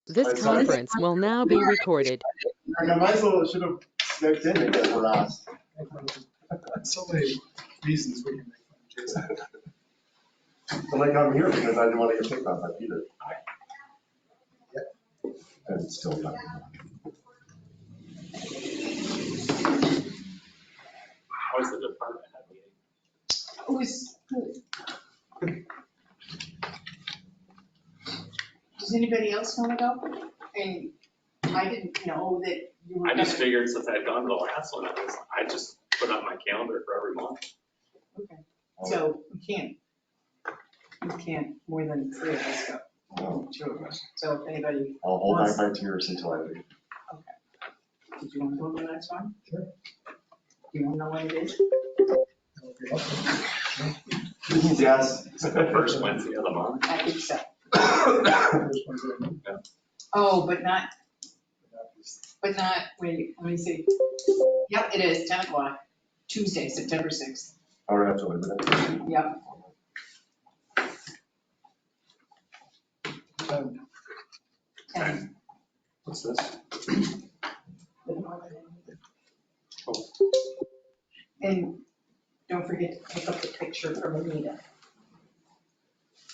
This conference will now be recorded. I might as well should have sneaked in and got harassed. So many reasons we can make fun of Jason. I'm like, I'm here because I didn't want to get picked on by Peter. Yep. And it's still not. How was the department head meeting? It was good. Does anybody else want to go? And I didn't know that you were. I just figured since I had gone to the last one, I just put it on my calendar for every month. Okay, so you can't more than 3 of us go. No. 2 of us. So if anybody. I'll hold back my tears until I leave. Okay. Did you want to go to the next one? Sure. Do you want to know what it is? Yes. It's the first Wednesday of the month. I think so. First one's in. Oh, but not, wait, let me see. Yep, it is 10 o'clock, Tuesday, September 6th. All right, after Labor Day. Yep. And What's this? And don't forget to pick up the picture from Anita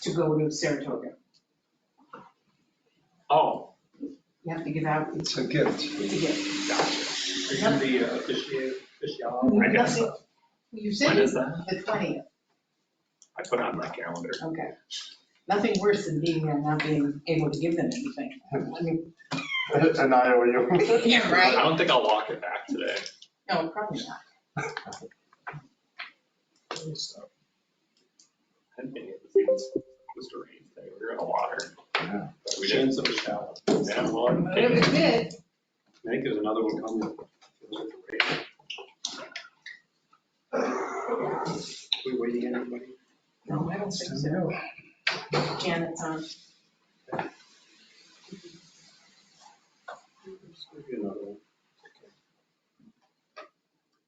to go to Saratoga. Oh, You have to give out, It's a gift. it's a gift. gotcha. Are you gonna be official? I guess so. You said When it, is that? the 20th, I put it on my calendar. okay. Nothing worse than being there and not being able to give them anything. I mean, And I owe you. yeah, I right? don't think I'll walk it back today. No, probably not. I didn't think it was even supposed to rain today. We were in the water. Yeah. But we didn't. Chance of a shower. Yeah, well, But it was good. I think there's another one coming. We waiting on anybody? No, I don't think so. Janet's on. Maybe another one.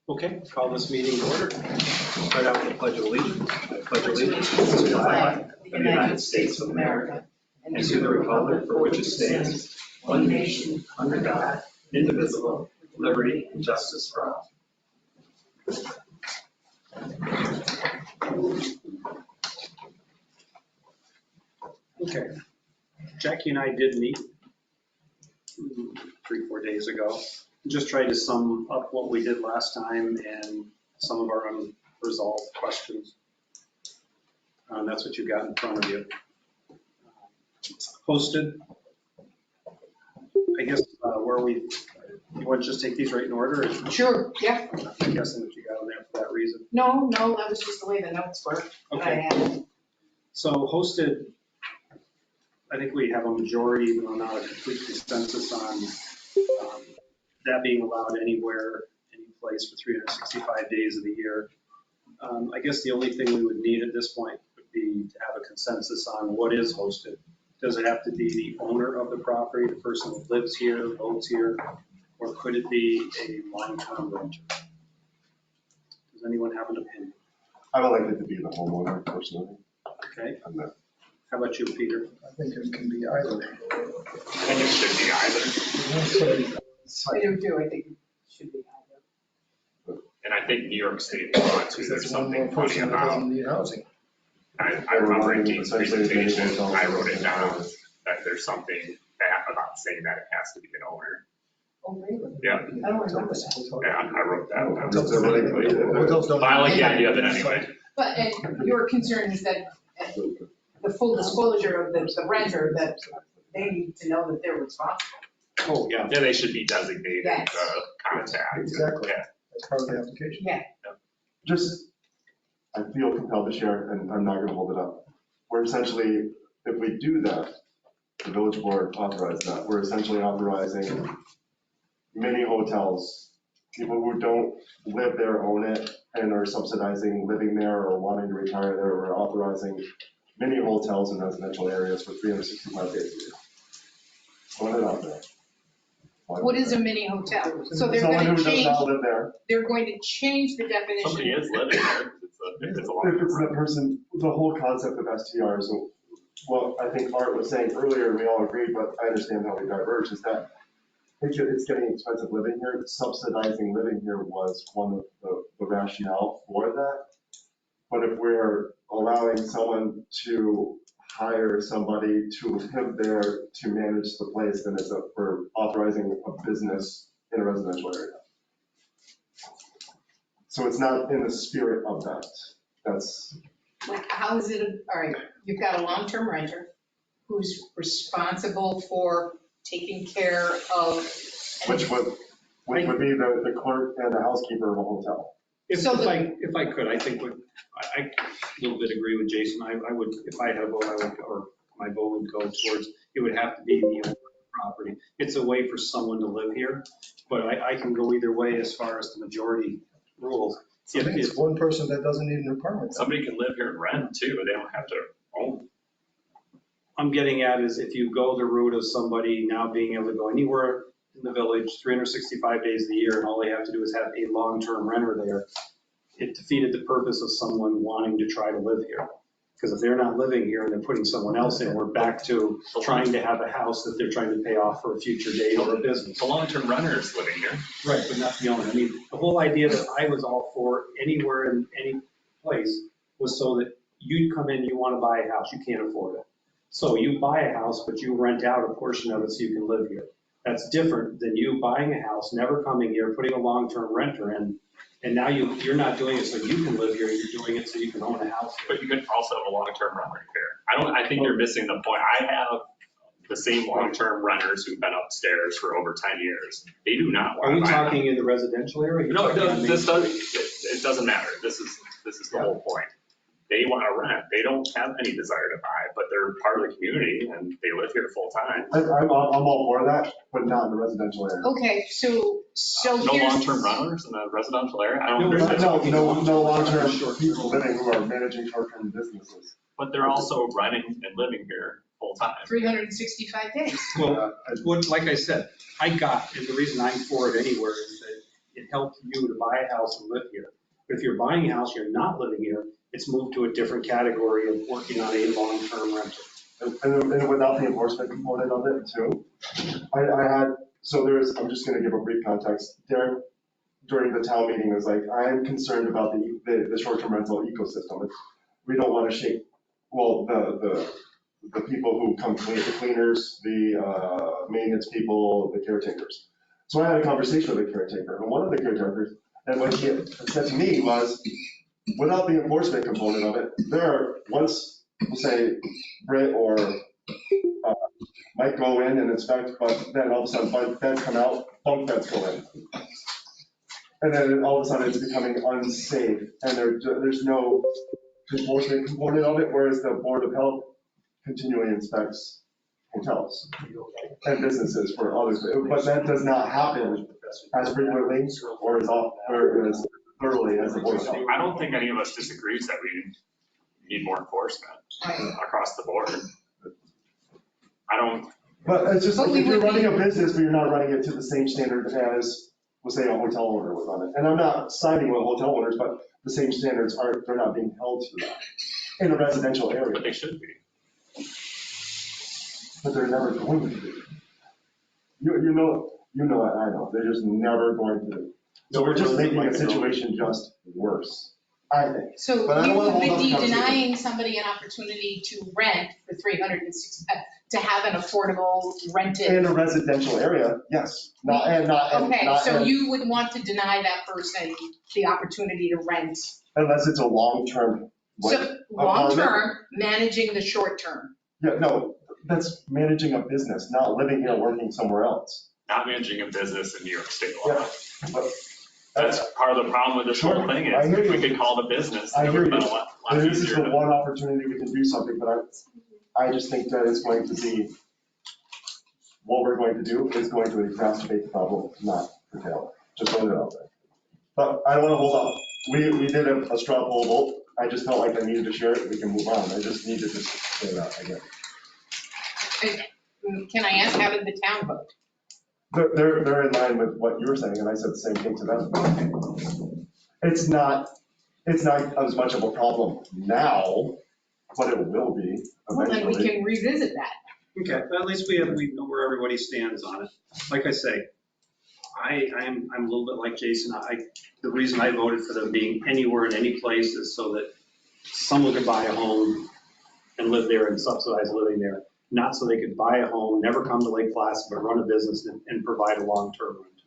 Okay, call this meeting to order. Start out with the pledge of allegiance. I pledge allegiance to the flag of the United States of America and to the republic for which it stands, one nation, under God, indivisible, with liberty and justice for all. Okay. Jackie and I did meet 3-4 days ago. Just tried to sum up what we did last time and some of our unresolved questions. That's what you got in front of you. Posted. I guess you want to just take these right in order? Sure, yeah. I'm guessing that you got them there for that reason. No, that was just the way the notes were. that I had. So hosted, I think we have a majority, but not a complete consensus on that being allowed anywhere, any place for 365 days of the year. I guess the only thing we would need at this point would be to have a consensus on what is hosted. Does it have to be the owner of the property, the person who lives here, votes here, or could it be a long-term renter? Does anyone have an opinion? I would like it to be the homeowner personally. Okay, I'm not- how about you, Peter? I think it can be either. I think it should be either. I do too, I think it should be either. And I think New York State law too, there's something funny about, Need housing. I remember in Dean's presentation, I wrote it down, that there's something bad about saying that it has to be an owner. Oh, really? Yeah, I don't remember that. yeah, I wrote that down. Hotels are really clear. Hotels don't- But I like the idea of it anyway. But and your concern is that the full disclosure of the renter, that they need to know that they're responsible. Oh, yeah. Yeah, they should be designated Yes. contact. Exactly. Yeah. That's part of the application. Yeah, Just, I feel compelled to share, and I'm not gonna hold it up. We're essentially, if we do that, the village board authorized that, we're essentially authorizing many hotels, people who don't live there own it and are subsidizing living there or wanting to retire there, we're authorizing many hotels in residential areas for 365 days a year. Put it out there. what is a mini hotel? So they're Someone gonna who does change, not live there. they're going to change the Somebody definition. is living there. It's a If it's that person, the whole concept of STR is what I think Art was saying earlier, and we all agreed, but I understand how we diverge, is that it's getting expensive living here. Subsidizing living here was one of the rationale for that. But if we're allowing someone to hire somebody to live there to manage the place, then we're authorizing a business in a residential area. So it's not in the spirit of that. That's, Like, how is it, all right, you've got a long-term renter who's responsible for taking care of. which would be the clerk and the housekeeper of a hotel. If So if I could, I think I a little bit agree with Jason. I would, if I had a vote, or my vote would go towards, it would have to be the owner of the property. It's a way for someone to live here, but I can go either way as far as the majority rules. I think it's one person that doesn't need an apartment. Somebody can live here and rent too, they don't have to own. I'm getting at is if you go the route of somebody now being able to go anywhere in the village 365 days of the year, and all they have to do is have a long-term renter there, it defeated the purpose of someone wanting to try to live here. Because if they're not living here and they're putting someone else in, we're back to trying to have a house that they're trying to pay off for a future date or a business. The long-term renter is living here. Right, but not the owner. I mean, the whole idea that I was all for anywhere in any place was so that you'd come in, you want to buy a house, you can't afford it. So you buy a house, but you rent out a portion of it so you can live here. That's different than you buying a house, never coming here, putting a long-term renter in, and now you're not doing it so you can live here, you're doing it so you can own a house. But you could also have a long-term renter here. I think you're missing the point. I have the same long-term renters who've been upstairs for over 10 years. They do not Are want we to buy. talking in the residential area? No, it doesn't matter. This is the whole point. They want to rent. They don't have any desire to buy, but they're part of the community and they live here full time. I'm all for that, but not in the residential area. Okay, so No here's. long-term renters in the residential area? I don't No, understand. No long-term people living who are managing short-term businesses. But they're also renting and living here full time. 365 days. Well, like I said, and the reason I'm for it anywhere is that it helps you to buy a house and live here. But if you're buying a house, you're not living here, it's moved to a different category of working on a long-term rental. And without the enforcement component of it too. I'm just gonna give a brief context. Darren, during the town meeting, was like, I am concerned about the short-term rental ecosystem. We don't wanna shake, the people who come clean, the cleaners, the maintenance people, the caretakers. So I had a conversation with a caretaker, and one of the caretakers, and what he had said to me was, without the enforcement component of it, once, we'll say, Britt or might go in and inspect, but then all of a sudden bunk beds come out, bunk beds go in. And then all of a sudden it's becoming unsafe, and there's no enforcement component of it, whereas the Board of Health continually inspects hotels and businesses for others. But that does not happen as frequently or as thoroughly as the Board of Health. I don't think any of us disagrees that we need more enforcement across the board. But it's just But like we if you're would running be- a business, but you're not running it to the same standard as, we'll say, a hotel owner would run it. And I'm not siding with hotel owners, but the same standards they're not being held to that in a residential area. But they should be. But they're never going to be. You know it, I know, they're just never going to be. So we're just making the situation just worse, I think. So But I you don't wanna would hold up be the conversation. denying somebody an opportunity to rent for 360, to have an affordable rented. In a residential area, yes, Okay, so you would want to deny that person the opportunity to rent. unless it's a long-term, like, So long-term, managing the short-term. yeah, no, that's managing a business, not living here, working somewhere else. Not managing a business in New York State Yeah, law. but That's part of the problem with this whole thing I is hear if we you. could call the business, I it hear would have been you. a lot this is easier. the one opportunity we can do something, but I just think that it's going to be, what we're going to do is going to exacerbate the problem, not curtail it. Just throwing it out there. But I don't want to hold up. We did a straw poll vote. I just felt like I needed to share it. We can move on. I just needed to say that again. Can I ask, how did the town vote? They're in line with what you were saying, and I said the same thing to them. It's not as much of a problem now but it will be Well, then we eventually. can revisit that. Okay, but at least we know where everybody stands on it. Like I say, I'm a little bit like Jason. The reason I voted for them being anywhere in any place is so that someone could buy a home and live there and subsidize living there, not so they could buy a home, never come to Lake Placid, but run a business and provide a long-term rent.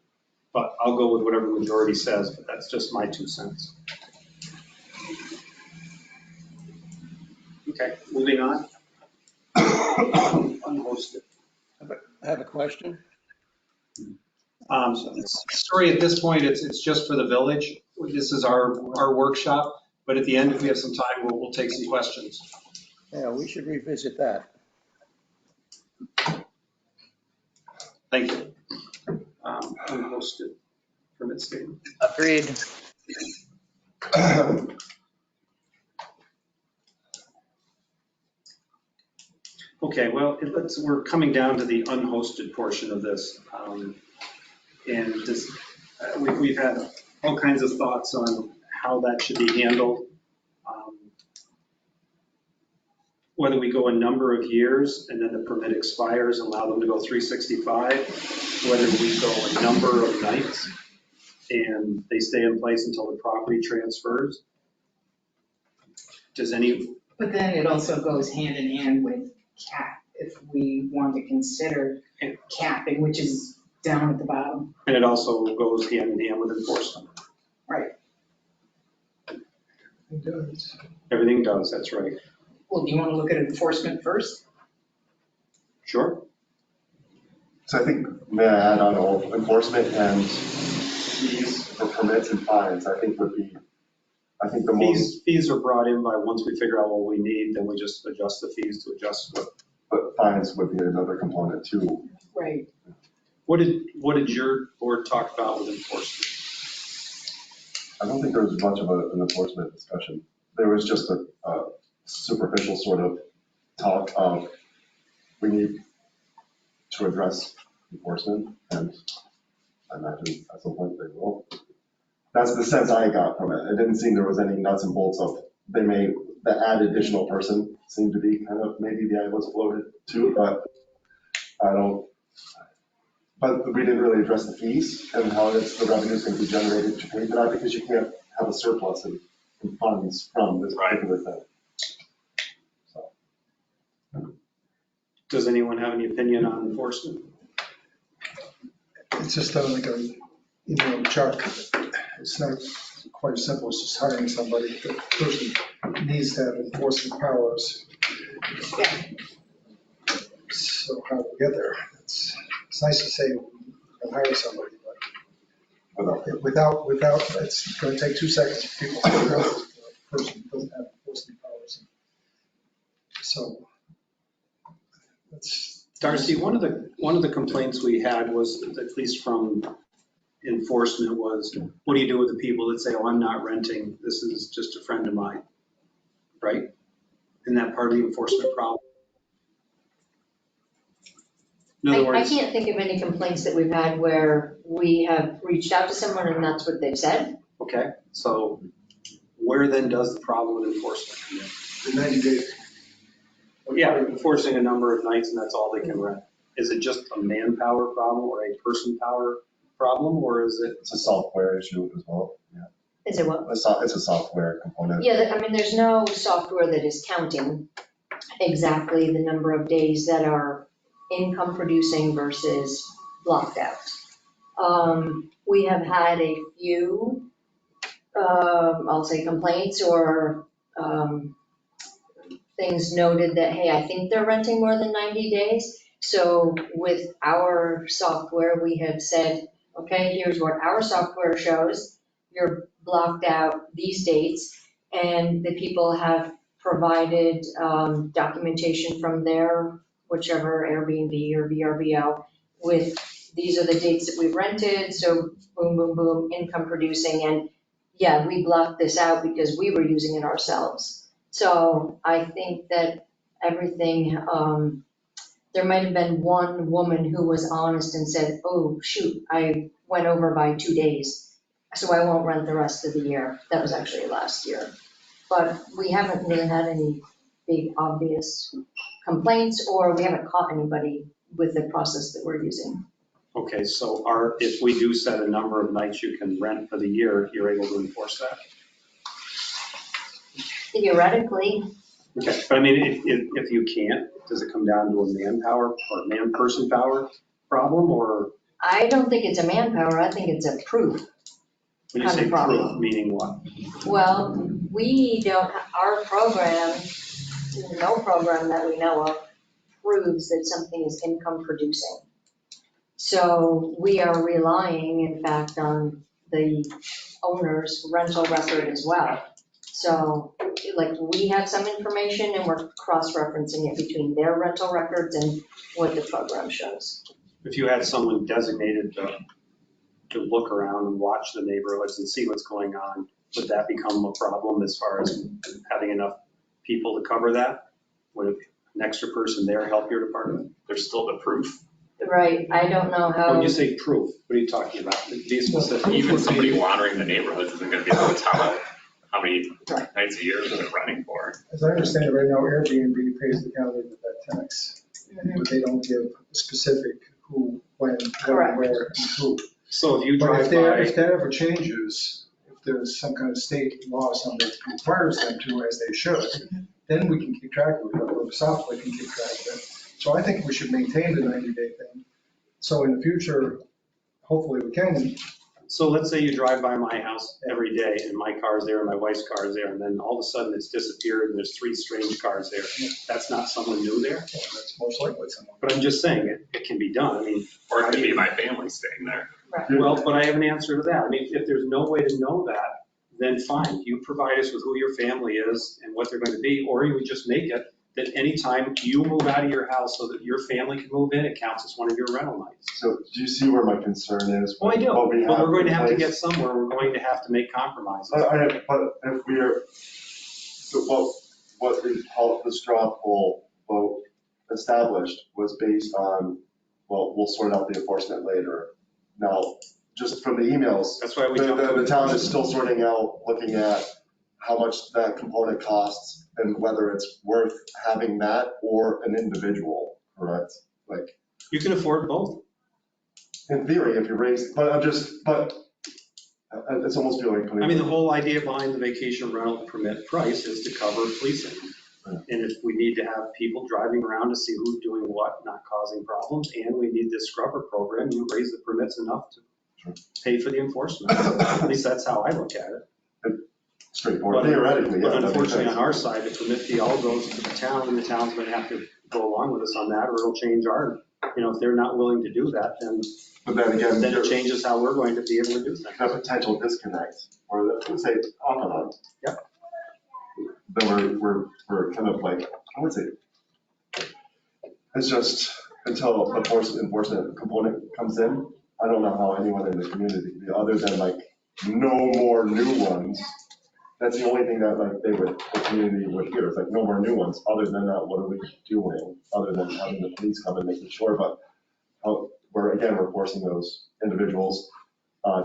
But I'll go with whatever the majority says, but that's just my 2 cents. Okay, moving on. Unhosted. I have a question. Sorry, at this point, it's just for the village. This is our workshop, but at the end, if we have some time, we'll take some questions. Yeah, we should revisit that. Thank you. Unhosted permit statement. Agreed. Okay, well, we're coming down to the unhosted portion of this. And this, we've had all kinds of thoughts on how that should be handled. Whether we go a number of years and then the permit expires and allow them to go 365, whether we go a number of nights and they stay in place until the property transfers. Does any, But then it also goes hand in hand with cap, if we want to consider capping, which is down at the bottom. and it also goes hand in hand with enforcement. Right. It does. Everything does, that's right. Well, do you want to look at enforcement first? Sure. So I think, may I add on all enforcement and fees for permits and fines, I think would be, I think the most, Fees are brought in by once we figure out what we need, then we just adjust the fees to adjust what. but fines would be another component too. Right. What did your board talk about with enforcement? I don't think there was much of an enforcement discussion. There was just a superficial sort of talk of, we need to address enforcement, and I imagine at some point they will. That's the sense I got from it. It didn't seem there was any nuts and bolts of, the add additional person seemed to be kind of, maybe the eye was floated too, but but we didn't really address the fees and how the revenue is going to be generated to pay for that, because you can't have a surplus in funds from this particular thing. Does anyone have any opinion on enforcement? It's just like a chart. It's not quite as simple as just hiring somebody. The person needs to have enforcement powers. So how do we get there? It's nice to say we can hire somebody, but without, it's going to take 2 seconds for people to figure out the person doesn't have enforcement powers. So that's. Darcy, one of the complaints we had was, at least from enforcement, was what do you do with the people that say, oh, I'm not renting, this is just a friend of mine, right? Isn't that part of the enforcement problem? In other I words, can't think of any complaints that we've had where we have reached out to someone and that's what they've said. okay, so where then does the problem with enforcement come in? The 90 days. Yeah, enforcing a number of nights and that's all they can rent. Is it just a manpower problem or a person power problem, or is it? It's a software issue as well, yeah. Is it what? It's a software component. Yeah, I mean, there's no software that is counting exactly the number of days that are income producing versus blocked out. We have had a few, I'll say complaints or things noted that, hey, I think they're renting more than 90 days. So with our software, we have said, okay, here's what our software shows. You're blocked out these dates, and the people have provided documentation from their whichever Airbnb or VRBO with these are the dates that we've rented, so boom, boom, boom, income producing, and yeah, we blocked this out because we were using it ourselves. So I think that everything, there might have been one woman who was honest and said, oh, shoot, I went over by 2 days, so I won't rent the rest of the year. That was actually last year. But we haven't really had any big obvious complaints, or we haven't caught anybody with the process that we're using. Okay, so if we do set a number of nights you can rent for the year, you're able to enforce that? Theoretically, Okay, but I mean, if you can't, does it come down to a manpower or man-person power problem, or I don't think it's a manpower, I think it's a proof. when you Kind say of problem. proof, meaning what? Well, we don't, our program, no program that we know of proves that something is income producing. So we are relying, in fact, on the owner's rental record as well. So like we have some information and we're cross-referencing it between their rental records and what the program shows. If you had someone designated to look around and watch the neighborhoods and see what's going on, would that become a problem as far as having enough people to cover that? Would an extra person there help your department? There's still the proof. Right, I don't know how. When you say proof, what are you talking about? Be specific. Even somebody wandering the neighborhoods isn't gonna be able to tell how many nights a year they're renting for. As I understand it right now, Airbnb pays the county with that tax, but they don't give specific who, when, Correct. where, and who. So if you But drive if by, that ever changes, if there's some kind of state law, somebody requires them to, as they should, then we can keep track of it, or the software can keep track of it. So I think we should maintain the 90-day thing. So in the future, hopefully we can. so let's say you drive by my house every day and my car's there and my wife's car is there, and then all of a sudden it's disappeared and there's 3 strange cars there. That's not someone new there? That's most likely someone. But I'm just saying, it can be done. I mean, Or it could be my family staying there. well, but I have an answer to that. I mean, if there's no way to know that, then fine, you provide us with who your family is and what they're going to be, or you would just make it that anytime you move out of your house so that your family can move in, it counts as one of your rental nights. So do you see where my concern is? Well, I do, What we but have we're going to in have to place? get somewhere, we're going to have to make compromises. But if we're, so what the straw poll vote established was based on, well, we'll sort out the enforcement later. Now, just from the emails, That's why we jumped to the town is still sorting out, looking at how much that component costs and whether it's worth having that or an individual, correct? Like, You can afford both. in theory, if you raise, but it's almost feeling. I mean, the whole idea behind the vacation rental permit price is to cover policing. And if we need to have people driving around to see who's doing what, not causing problems, and we need this scrubber program, you raise the permits enough to pay for the enforcement. At least that's how I look at it. Straightforward, theoretically, yeah. But that makes unfortunately, sense. on our side, the permit fee all goes to the town, and the town's gonna have to go along with us on that, or it'll change our, if they're not willing to do that, But then again, then it there's changes how we're going to be able to do things. a potential disconnect, or let's say off and on. Yep. Then we're kind of like, I would say, it's just until the enforcement component comes in, I don't know how anyone in the community, other than like, no more new ones. That's the only thing that like the community would hear, is like, no more new ones. Other than that, what are we doing? Other than having the police come and making sure, but we're forcing those individuals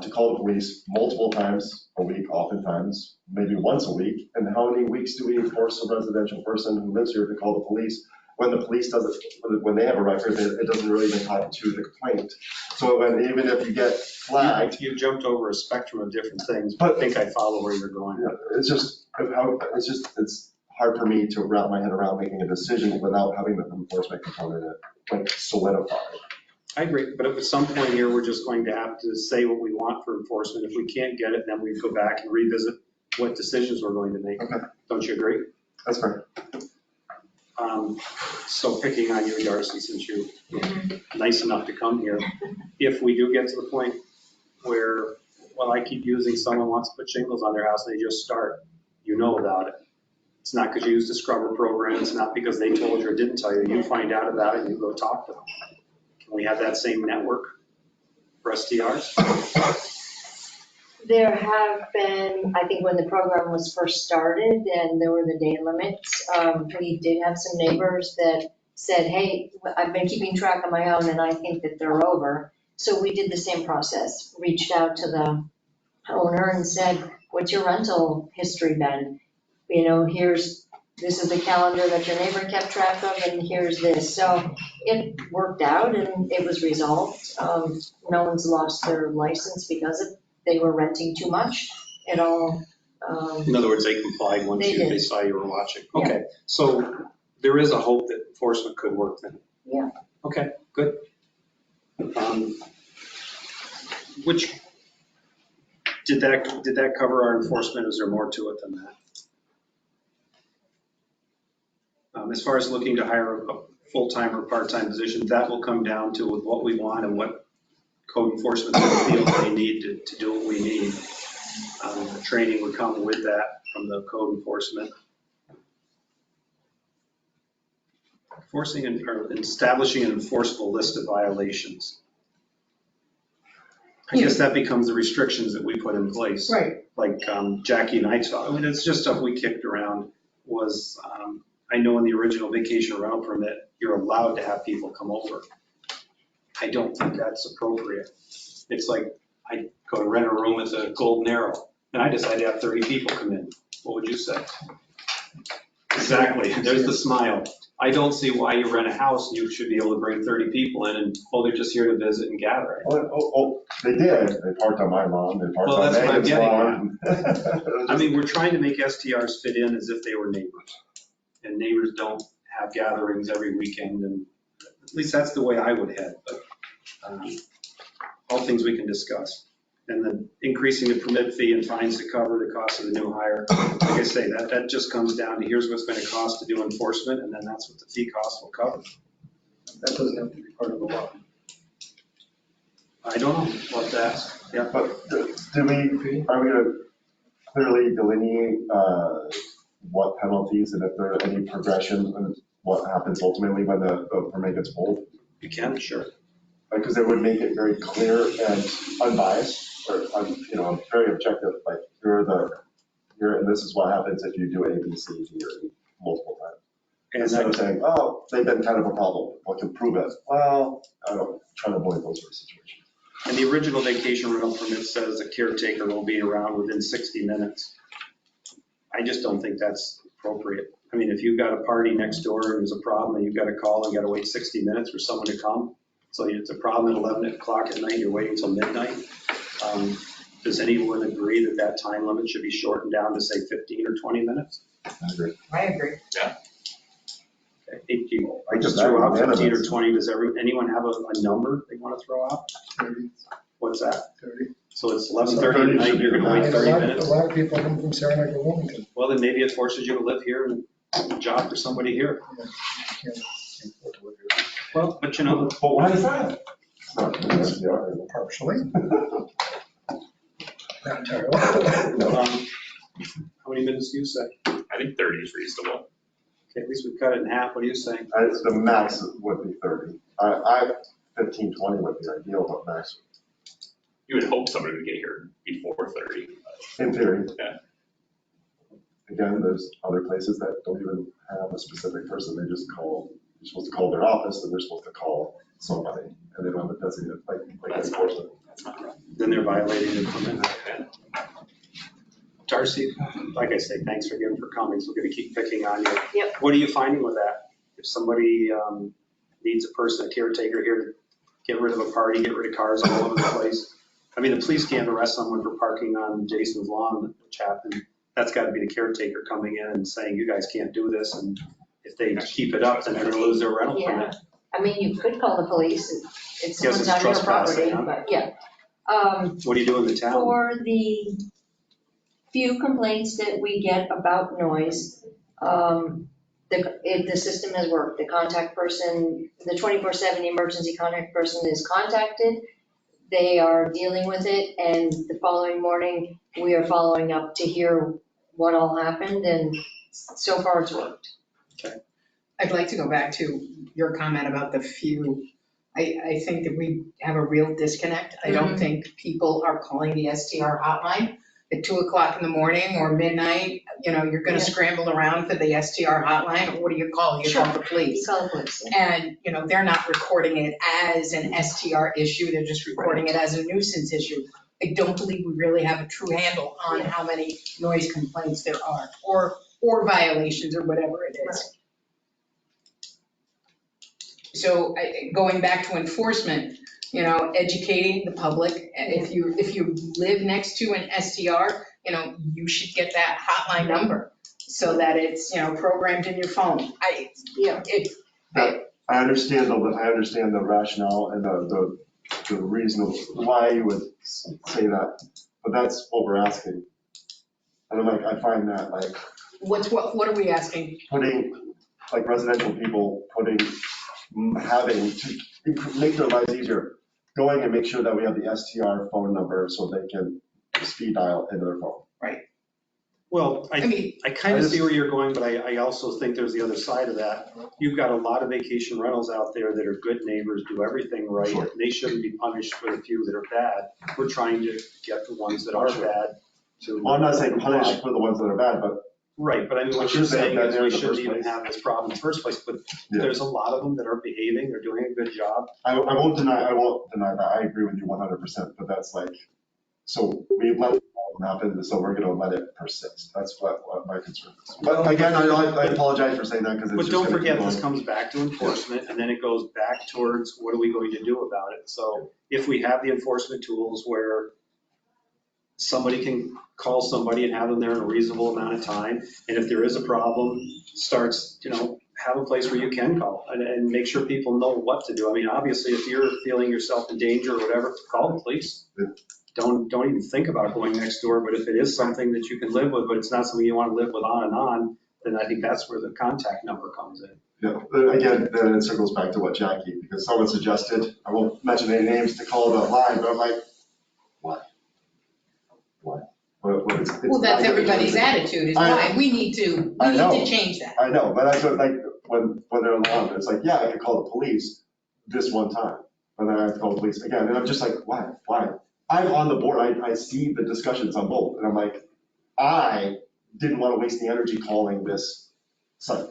to call the police multiple times a week, oftentimes, maybe once a week. And how many weeks do we force a residential person who lives here to call the police? When the police doesn't, when they have a record, it doesn't really even talk to the complaint. So even if you get flagged. You jumped over a spectrum of different things, but I think I follow where you're going. It's hard for me to wrap my head around making a decision without having the enforcement component like solidified. I agree, but at some point here, we're just going to have to say what we want for enforcement. If we can't get it, then we go back and revisit what decisions we're going to make. Okay. Don't you agree? That's fair. So picking on you, Darcy, since you're nice enough to come here, if we do get to the point where, well, I keep using, someone wants to put shingles on their house, they just start, you know about it. It's not because you used a scrubber program, it's not because they told you or didn't tell you, you find out about it and you go talk to them. Can we have that same network for STRs? There have been, I think when the program was first started and there were the day limits, we did have some neighbors that said, hey, I've been keeping track on my own and I think that they're over. So we did the same process, reached out to the owner and said, what's your rental history been? Here's this is the calendar that your neighbor kept track of, and here's this. So it worked out and it was resolved. No one's lost their license because they were renting too much. It all, In other words, they complied once They did. they saw you were watching. Yeah. Okay, so there is a hope that enforcement could work then? Yeah. Okay, good. Which, did that cover our enforcement? Is there more to it than that? As far as looking to hire a full-time or part-time position, that will come down to with what we want and what code enforcement feels they need to do what we need. The training would come with that from the code enforcement. Or establishing an enforceable list of violations. I guess that becomes the restrictions that we put in place. Right. Like Jackie and I talked, I mean, it's just stuff we kicked around was, I know in the original vacation rental permit, you're allowed to have people come over. I don't think that's appropriate. It's like, I go to rent a room at the Golden Arrow, and I decide to have 30 people come in. What would you say? Exactly, there's the smile. I don't see why you rent a house and you should be able to bring 30 people in and, oh, they're just here to visit and gather. They did. They parked on my lawn, they parked Well, on that's what I'm Megan's getting lawn. I mean, we're trying to make STRs fit in as if they were neighbors. And neighbors don't have gatherings every weekend, and at least that's the way I would head, but all things we can discuss. And then increasing the permit fee and fines to cover the cost of the new hire. Like I say, that just comes down to here's what's going to cost to do enforcement, and then that's what the fee cost will cover. That doesn't have to be part of the law. I don't know what that, yeah. But are we gonna clearly delineate what penalties and if there's any progression and what happens ultimately when the permit gets pulled? You can, sure. Because it would make it very clear and unbiased, or very objective, like and this is what happens if you do A, B, C, D, or E multiple times. And Instead of that, saying, oh, they've been kind of a problem, what can prove it? Well, I don't, try to avoid those sort of situations. and the original vacation rental permit says a caretaker will be around within 60 minutes. I just don't think that's appropriate. I mean, if you've got a party next door and there's a problem and you've got to call and you got to wait 60 minutes for someone to come, so it's a problem at 11 o'clock at night, you're waiting until midnight. Does anyone agree that that time limit should be shortened down to say 15 or 20 minutes? I agree. I agree. Okay, 8 people. I just threw out 15 or 20. Does anyone have a number they want to throw out? 30, What's that? 30. So it's 11:30 at night, you're going to wait 30 minutes? A lot of people come from Saranac to Wilmington. Well, then maybe it forces you to live here and a job for somebody here. Can't afford to live here. Well, but you know, But why is that? It's not an SDR. Partially. Not entirely. No. how many minutes do you say? I think 30 is reasonable. Okay, at least we cut it in half. What do you say? The max would be 30. 15, 20 would be ideal, but max, You would hope somebody would get here before 30. in theory. Yeah. Again, there's other places that don't even have a specific person, they just call, you're supposed to call their office, and they're supposed to call somebody, and they don't have a designated, like That's enforcement. That's not right. Then they're violating the permit. Darcy, like I say, thanks again for coming. So we're going to keep picking on you. Yep. What are you finding with that? If somebody needs a person, a caretaker here to get rid of a party, get rid of cars all over the place. I mean, the police can't arrest someone for parking on Jason's lawn, which happened. That's got to be the caretaker coming in and saying, you guys can't do this. And if they keep it up, then they're going to lose their rental Yeah. permit. I mean, you could call the police if Yes, someone's it's on your trespassing, property, huh? but yeah. What do you do in the town? For the few complaints that we get about noise, the system has worked. The contact person, the 24/7 emergency contact person is contacted. They are dealing with it, and the following morning, we are following up to hear what all happened, and so far it's worked. I'd like to go back to your comment about the few. I think that we have a real disconnect. I don't think people are calling the STR hotline at 2 o'clock in the morning or midnight. You're going to scramble around for the STR hotline. What do you call? You call the You police. call the police, yeah. And, they're not recording it as an STR issue. They're just recording it as a nuisance issue. I don't believe we really have a true handle on how many noise complaints there are, or or violations or whatever it is. So going back to enforcement, educating the public, if you live next to an STR, you should get that hotline number so that it's, programmed in your phone. I understand the rationale and the reason why you would say that, but that's what we're asking. And I'm like, I find that like. What are we asking? Putting, like residential people, having to make their lives easier, going and make sure that we have the STR phone number so they can speed dial into their phone. Well, I kind I of just- see where you're going, but I also think there's the other side of that. You've got a lot of vacation rentals out there that are good neighbors, do everything right. Sure. And they shouldn't be punished for the few that are bad. We're trying to get the ones that are bad to. Well, I'm not saying punish for the ones that are bad, but. Right, but I mean, what Should you're they have saying been is there we in the shouldn't first even place? have this problem in the first place, but Yeah. there's a lot of them that are behaving, they're doing a good job. I won't deny that, I agree with you 100%, but that's like, so we let it happen, so we're gonna let it persist, that's what my concern is. But again, I apologize for saying that, because it's But just don't gonna forget, keep this going. comes back to enforcement, and then it goes back towards what are we going to do about it? So if we have the enforcement tools where somebody can call somebody and have them there in a reasonable amount of time, and if there is a problem, starts, have a place where you can call and make sure people know what to do. I mean, obviously, if you're feeling yourself in danger or whatever, call the police. Yeah. Don't even think about going next door, but if it is something that you can live with, but it's not something you want to live with on and on, then I think that's where the contact number comes in. Yeah, but again, then it circles back to what Jackie, because someone suggested, I won't mention any names, to call the line, but I'm like, why? Well, that's everybody's attitude, is why we need to change that. I know, but that's what, like, when they're alarmed, it's like, yeah, I could call the police this one time, but then I have to call the police again, and I'm just like, why? I'm on the board, I see the discussions on both, and I'm like, I didn't want to waste the energy calling this site.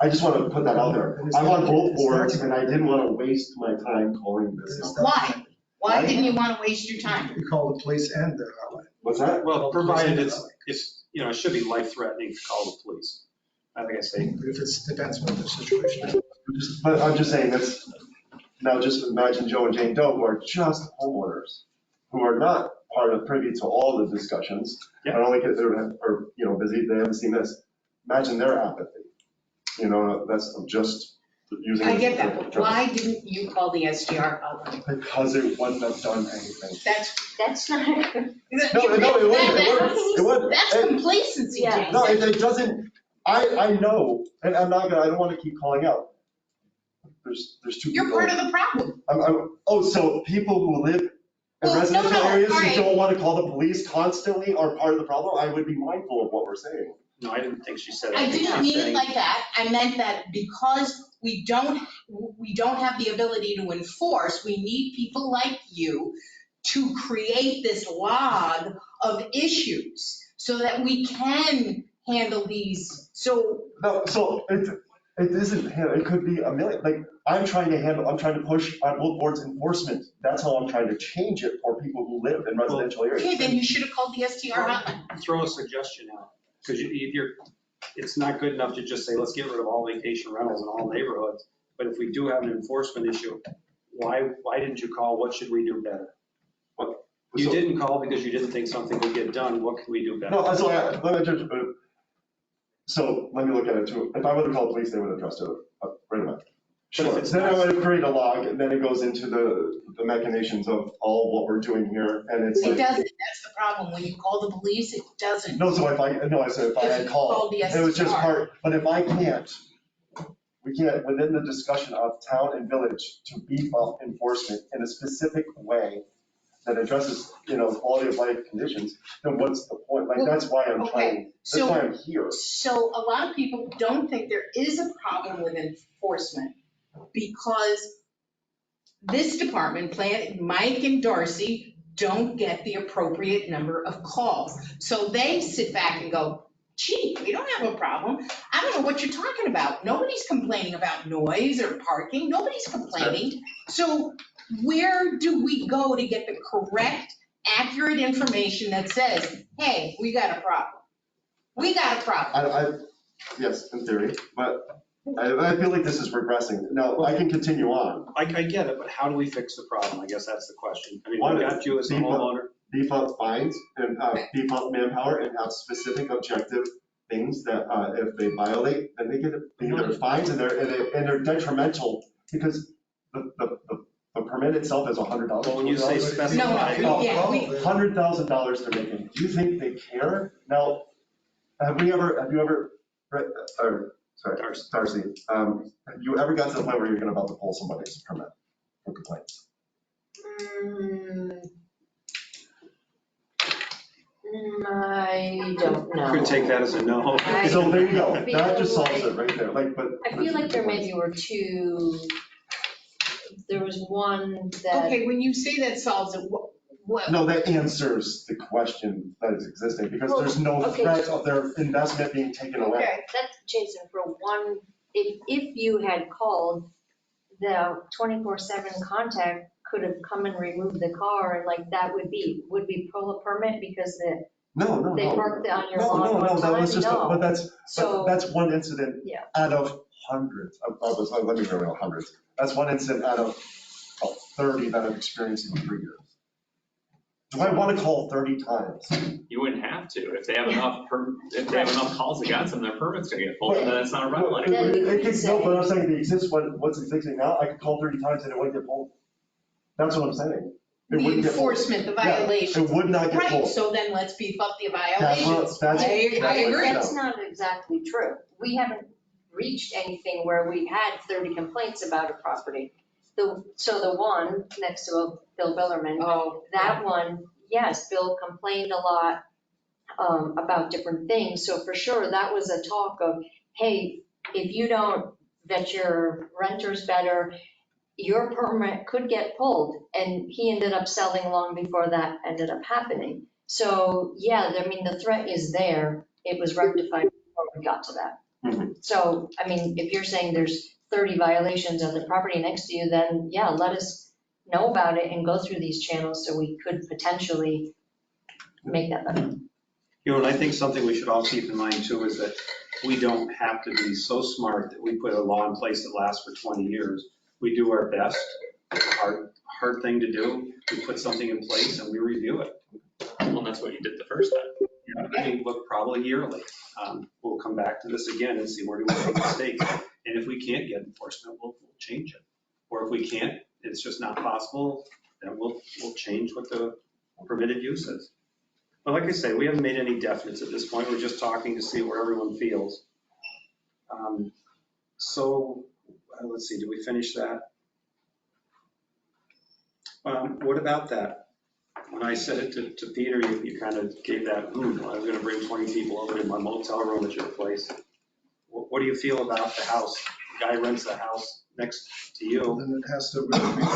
I just want to put that out there. I'm on both boards, and I didn't want to waste my time calling this number. Why? Why didn't you want to waste your time? You call the police and the hotline. What's that? Well, provided it should be life-threatening to call the police. Like I say, But if it depends what the situation is. But I'm just saying, now just imagine Joe and Jane Doe, who are just homeowners, who are not privy to all the discussions, Yeah. not only because they're busy, they haven't seen this. Imagine their apathy. That's just using. I get that, but why didn't you call the STR hotline? Because it wouldn't have done anything. That's not. No, it wouldn't. That's complacency, Yeah. Jason. No, it doesn't, I know, and I don't want to keep calling out. There's two people. You're part of the problem. So people who live in Well, no, residential no, areas all who right. don't want to call the police constantly are part of the problem? I would be mindful of what we're saying. no, I didn't think she said that. I think didn't she's mean it saying- like that. I meant that because we don't have the ability to enforce, we need people like you to create this log of issues so that we can handle these. So No, so it isn't, it could be a million, like, I'm trying to push on both boards enforcement. That's how I'm trying to change it for people who live in residential areas. okay, then you should have called the STR hotline. Throw a suggestion out, because it's not good enough to just say, let's get rid of all vacation rentals in all neighborhoods. But if we do have an enforcement issue, why didn't you call? What should we do better? You So- didn't call because you didn't think something would get done. What can we do better? No, let me look at it too. If I would have called police, they would have addressed it right away. But if Sure, it's then I not- would have created a log, and then it goes into the machinations of all what we're doing here, and it's It like, doesn't, that's the problem. When you call the police, it doesn't. no, I said if I had called, the it was just STR. part, but if I can't, we can't, within the discussion of town and village, to beef up enforcement in a specific way that addresses, quality of life conditions, then what's the point? Like, that's why I'm trying, that's why I'm here. So a lot of people don't think there is a problem with enforcement because this department, Mike and Darcy, don't get the appropriate number of calls. So they sit back and go, gee, we don't have a problem. I don't know what you're talking about. Nobody's complaining about noise or parking. Nobody's complaining. So where do we go to get the correct, accurate information that says, hey, we got a problem? We got a problem. Yes, in theory, but I feel like this is regressing. Now, I can continue on. I get it, but how do we fix the problem? I guess that's the question. I mean, One, we got you as a beef up- homeowner. Beef up fines and beef up manpower and have specific objective things that if they violate, then they get either fines and they're detrimental because the permit itself is $100. Well, when you say specified. $100,000 they're making. Do you think they care? Now, have you ever, Darcy, have you ever got to the point where you're about to pull somebody's permit for complaints? I don't know. Could take that as a no. So there you go. feel That just solves like- it right there. Like, but. I feel like there maybe were two, there was one that, Okay, when you say that solves it, what? No, that answers the question that is existing because there's no okay. threat of their investment being taken away. Okay, that's Jason, for one, if you had called, the 24/7 contact could have come and removed the car, and like that would pull a permit because No. they parked on your No, lawn one that time? was just, No. but So, that's one incident yeah. out of hundreds. Let me be real, hundreds. That's one incident out of 30 that I've experienced in 3 years. Do I want to call 30 times? You wouldn't have to. If they have enough calls against them, their permit's gonna get pulled, and then it's not a rental anymore. Then we It could could, say- no, but I'm saying what's existing now, I could call 30 times and it wouldn't get pulled. That's what I'm saying. It the wouldn't get pulled. enforcement, the Yeah, violations. It would not get Right, pulled. so then let's beef up the That's violations. what, that's. I agree. That's not exactly true. We haven't reached anything where we had 30 complaints about a property. So the one next to Bill Billerman, Oh, that one, yes, Bill complained a lot about different things. So for sure, that was a talk of, hey, if you don't vet your renters better, your permit could get pulled. And he ended up selling long before that ended up happening. So yeah, I mean, the threat is there. It was rectified before we got to that. Mhm. So, I mean, if you're saying there's 30 violations of the property next to you, then yeah, let us know about it and go through these channels so we could potentially make that better. You know, and I think something we should all keep in mind too is that we don't have to be so smart that we put a law in place that lasts for 20 years. We do our best. It's a hard thing to do. We put something in place and we review it. Well, that's what you did the first time. Yeah, I mean, look, probably yearly. We'll come back to this again and see where do we make mistakes. And if we can't get enforcement, we'll change it. Or if we can't, it's just not possible, then we'll change what the permitted use is. But like I say, we haven't made any definites at this point. We're just talking to see where everyone feels. So let's see, did we finish that? What about that? When I said it to Peter, you kind of gave that, I was going to bring 20 people over to my motel room at your place. What do you feel about the house? The guy rents a house next to you. Then it has to,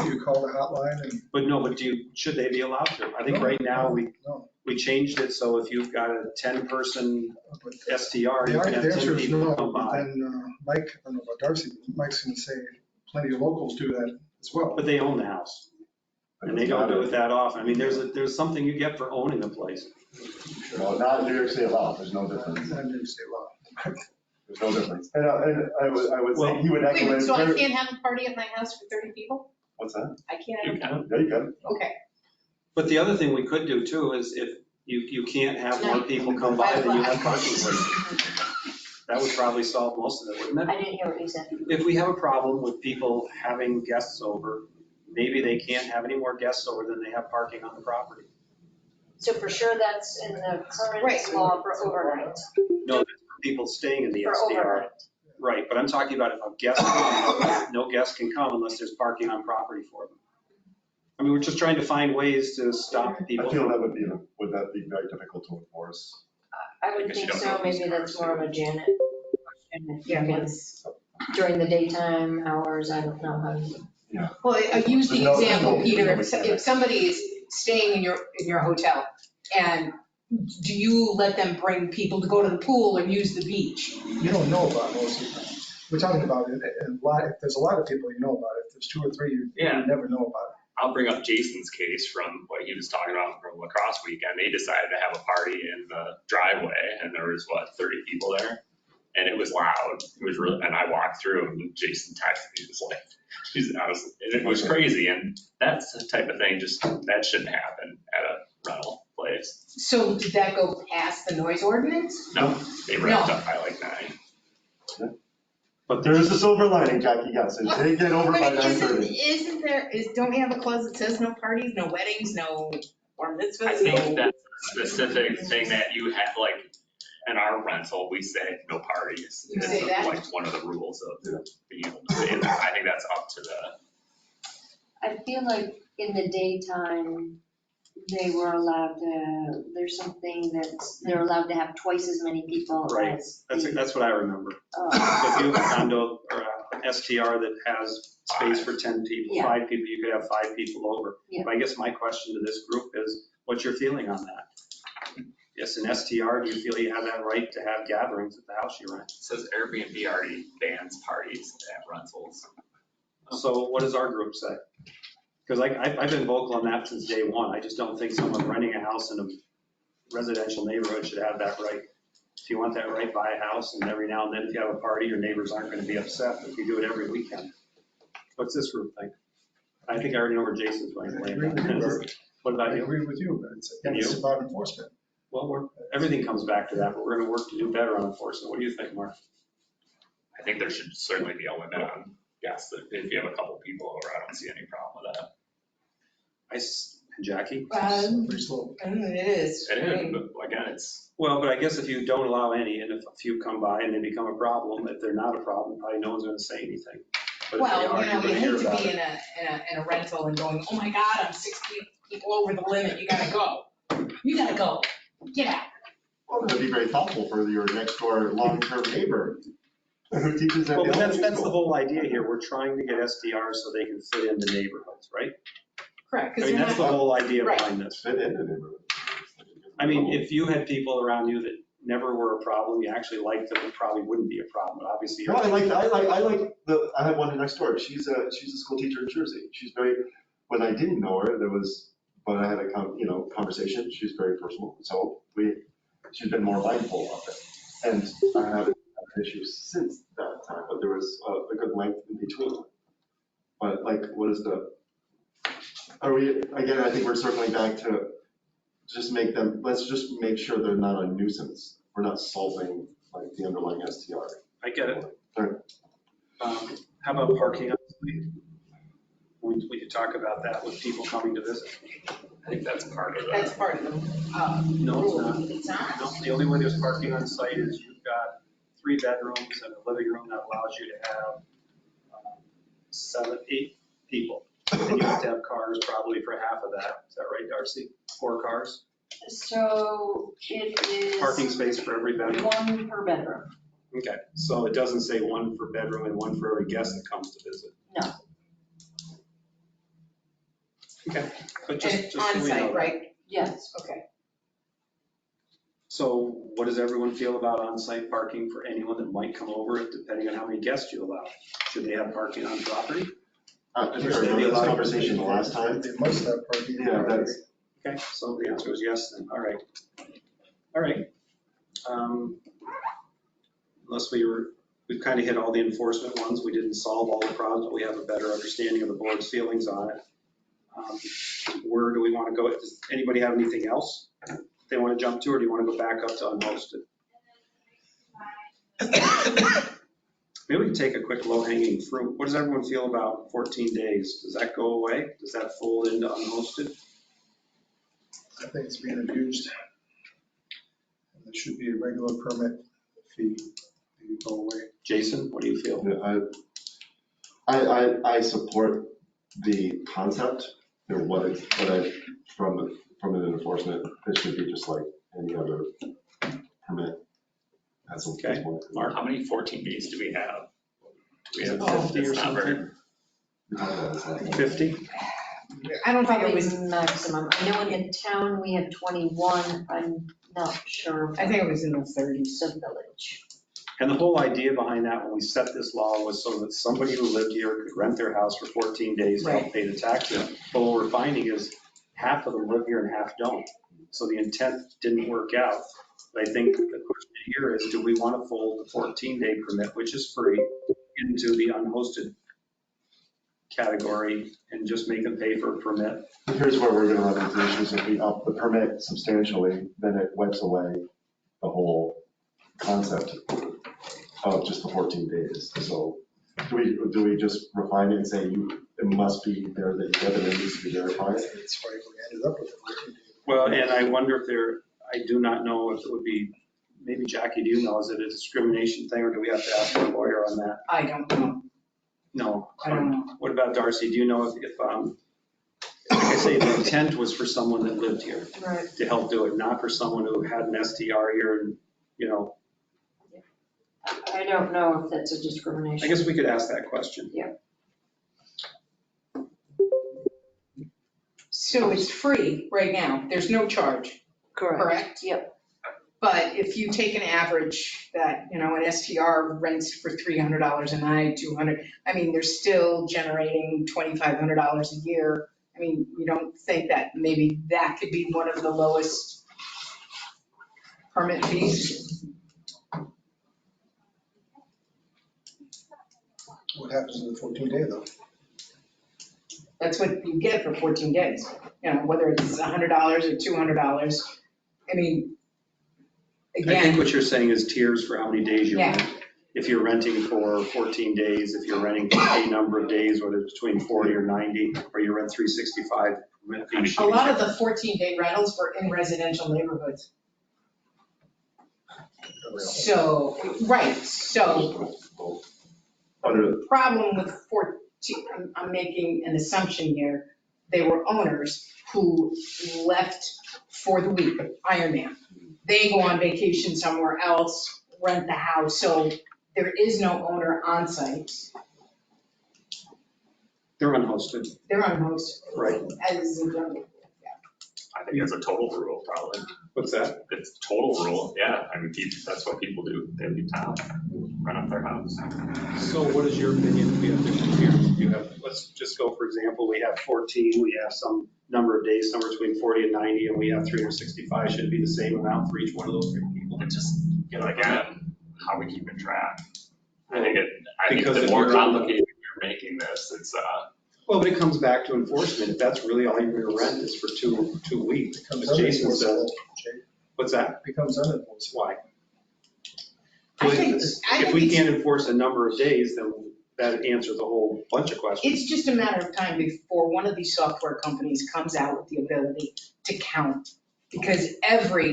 you call the hotline and. But should they be allowed to? I think right now No. we changed it so if you've got a 10-person STR, you The can have 10 answer is people no, come but by. then Mike, I don't know about Darcy, but Mike's going to say plenty of locals do that as well. But they own the house. And they don't do it that often. I mean, there's something you get for owning a place. No, not in New York State law, there's no difference. Not New State law. There's no difference. And I would say he would echo wait, it. so I can't have a party at my house for 30 people? What's that? I can't You have, can. Yeah, you can. okay. But the other thing we could do too is if you can't have more people come by than you have parking places. That would probably solve most of it, wouldn't I it? didn't hear what you said. If we have a problem with people having guests over, maybe they can't have any more guests over than they have parking on the property. So for sure, that's in the current Right. law for overnight. No, that's for people staying in the For STR. overnight. Right, but I'm talking about if a guest comes, no guest can come unless there's parking on property for them. I mean, we're just trying to find ways to stop people. I feel that would that be very difficult to enforce? I would Because you think don't know so. who's Maybe that's more of a Janet question. If you Yeah, can, let's, during the daytime hours, I don't know how you. well, I use the There's no- example, no- Peter, no- if somebody is staying in your hotel, and do you let them bring people to go to the pool and use the beach? You don't know about most of them. We're talking about it, and if there's a lot of people, you know about it. If there's 2 or 3, you Yeah. never know about I'll bring up Jason's case from what he was talking about from lacrosse weekend. They decided to have a party in the driveway and there was 30 people there. And it was loud. It was really, and I walked through and Jason texted me, he was like, honestly, and it was crazy. And that's the type of thing, just, that shouldn't happen at a rental place. So did that go past the noise ordinance? No, they wrapped up by like 9. But there is a silver lining, Jackie, yes, it did get over by But 9:30. isn't there, don't we have a clause that says no parties, no weddings, no bar mitzvahs? I think no- that's a specific thing that you have, like, in our rental, we say no parties. You It's say that? like one of the rules of being able to say that. I think that's up to the, I feel like in the daytime, they were allowed to, there's something that's, they're allowed to have twice as many people Right. as the. That's what I remember. So uh, if you have a condo or an STR that has space for 10 people, Yeah. 5 people, you could have 5 people over. Yeah. But I guess my question to this group is, what's your feeling on that? Yes, an STR, do you feel you have that right to have gatherings at the house you rent? it says Airbnb already bans parties at rentals. So what does our group say? Because I've been vocal on that since day one. I just don't think someone renting a house in a residential neighborhood should have that right. If you want that right, buy a house, and every now and then if you have a party, your neighbors aren't going to be upset if you do it every weekend. What's this group think? I think I already know where Jason's going to I agree with you, land. Bert. What I about you? agree with you, but And it's you? about enforcement. Well, everything comes back to that, but we're going to work to do better on enforcement. What do you think, Mark? I think there should certainly be a limit on guests. If you have a couple people over, I don't see any problem with that. Jackie? Pretty slow. It is. It is, but again, it's, Well, but I guess if you don't allow any, and if a few come by and they become a problem, if they're not a problem, probably no one's going to say anything. But if they Well, are, you you're know, you going to hear hate to about be it. in a rental and going, oh my God, I'm 6 people over the limit, you gotta go. You gotta go, get out. Well, that'd be very thoughtful for your next door long-term neighbor who teaches at Well, the but that's elementary the school. whole idea here. We're trying to get SDRs so they can fit into neighborhoods, right? Correct, I because mean, you're that's the not, whole idea Right. behind this. Fit in the neighborhood. I mean, if you had people around you that never were a problem, you actually liked them, it probably wouldn't be a problem, but obviously. No, I like I have one next door. She's a school teacher in Jersey. She's very, when I didn't know her, when I had a conversation, she's very personal. So she's been more mindful of it. And I haven't had issues since that time, but there was a good length in between. But like, again, I think we're circling back to let's just make sure they're not a nuisance. We're not solving like the underlying STR. I get it. Right. How about parking on site? We could talk about that with people coming to visit. I think that's part of that's the, part of the No, it's rule. not. It's not? No, the only way there's parking on site is you've got 3 bedrooms and a living room that allows you to have 7, 8 people. And you have to have cars probably for half of that. Is that right, Darcy? 4 cars? So it is. Parking space for every bedroom? 1 per bedroom. Okay, so it doesn't say 1 for bedroom and 1 for every guest that comes to visit? No. Okay, but And just it's so we know on-site, that. right? Yes. Okay. So what does everyone feel about on-site parking for anyone that might come over, depending on how many guests you allow? Should they have parking on property? I think I remember this conversation the last time. They must have parking. Yeah, that's, Okay, so the answer is yes then, all right. All right. Unless we've kind of hit all the enforcement ones, we didn't solve all the problems, but we have a better understanding of the board's feelings on it. Where do we want to go? Does anybody have anything else they want to jump to, or do you want to go back up to unhosted? Maybe we can take a quick low-hanging fruit. What does everyone feel about 14 days? Does that go away? Does that fold into unhosted? I think it's being abused. And there should be a regular permit fee to go away. Jason, what do you feel? I support the concept, from an enforcement, it should be just like any other permit. That's Okay. Mark. how many 14 days do we have? Do we have Oh, 50 or it's not very- something? 50? I don't think it Probably was, maximum. I know in the town we have 21. I'm not sure. I think it was in the 30s. The village. And the whole idea behind that, when we set this law, was so that somebody who lived here could rent their house for 14 days to help pay the taxes. But what we're finding is half of them live here and half don't. So the intent didn't work out. But I think the question here is, do we want to fold the 14-day permit, which is free, into the unhosted category and just make them pay for a permit? Here's where we're gonna run into issues. If we up the permit substantially, then it wipes away the whole concept of just the 14 days. So do we just refine it and say it must be there that you live and it needs to be verified? It's why we ended up with it. Well, and I wonder if I do not know if it would be, maybe Jackie, do you know, is it a discrimination thing, or do we have to ask our lawyer on that? I don't know. No. I don't know. What about Darcy? Do you know if like I say, the intent was for someone that lived here Right. to help do it, not for someone who had an STR here and, I don't know if that's a I discrimination. guess we could ask that question. So it's free right now. There's no charge, correct? Yep. But if you take an average that, an STR rents for $300 a night, 200, I mean, they're still generating $2,500 a year. I mean, you don't think that maybe that could be one of the lowest permit fees? What happens in the 14-day though? That's what you get for 14 days, whether it's $100 or $200. I mean, I think again, what you're saying is tiers for how many days you Yeah. rent. If you're renting for 14 days, if you're renting for a number of days, whether it's between 40 or 90, or you rent 365, permit fee. a lot of the 14-day rentals were in residential neighborhoods. So, right, so Under the problem with 14, I'm making an assumption here, they were owners who left for the week, Ironman. They go on vacation somewhere else, rent the house, so there is no owner on site. They're unhosted, They're unhosted. right? As a general. I think it's a total rule, probably. What's that? It's total rule, yeah. I mean, that's what people do. They leave town, run up their house. So what is your opinion if we have different tiers? You have, let's just go, for example, we have 14, we have some number of days, somewhere between 40 and 90, and we have 365. Should it be the same amount for each one of those people? But just, again, how we keep it tracked. I think Because the if more you're- complicated we're making this, it's, Well, but it comes back to enforcement. If that's really all you're going to rent is for two weeks, Becomes as Jason said. unenforceable. Jay. What's that? Becomes unenforceable. Why? I think If we can't enforce a number of days, then that answers a whole bunch of questions. it's just a matter of time before one of these software companies comes out with the ability to count. Because every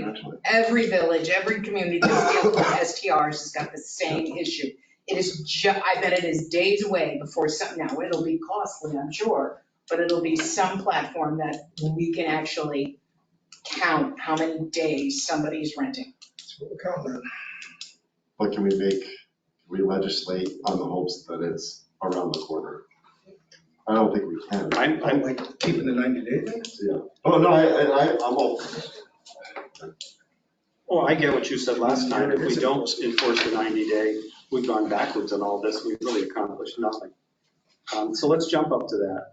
village, every community that's dealing with STRs has got the same issue. It is I bet it is days away before now it'll be costly, I'm sure, but it'll be some platform that we can actually count how many days somebody's renting. That's what we're counting on. But can we legislate on the hopes that it's around the corner? I don't think we can. I'm Like keeping the 90-day thing? Yeah. Oh, no, I'm all. Well, I get what you said last time. If we don't enforce the 90-day, we've gone backwards on all this. We've really accomplished nothing. So let's jump up to that.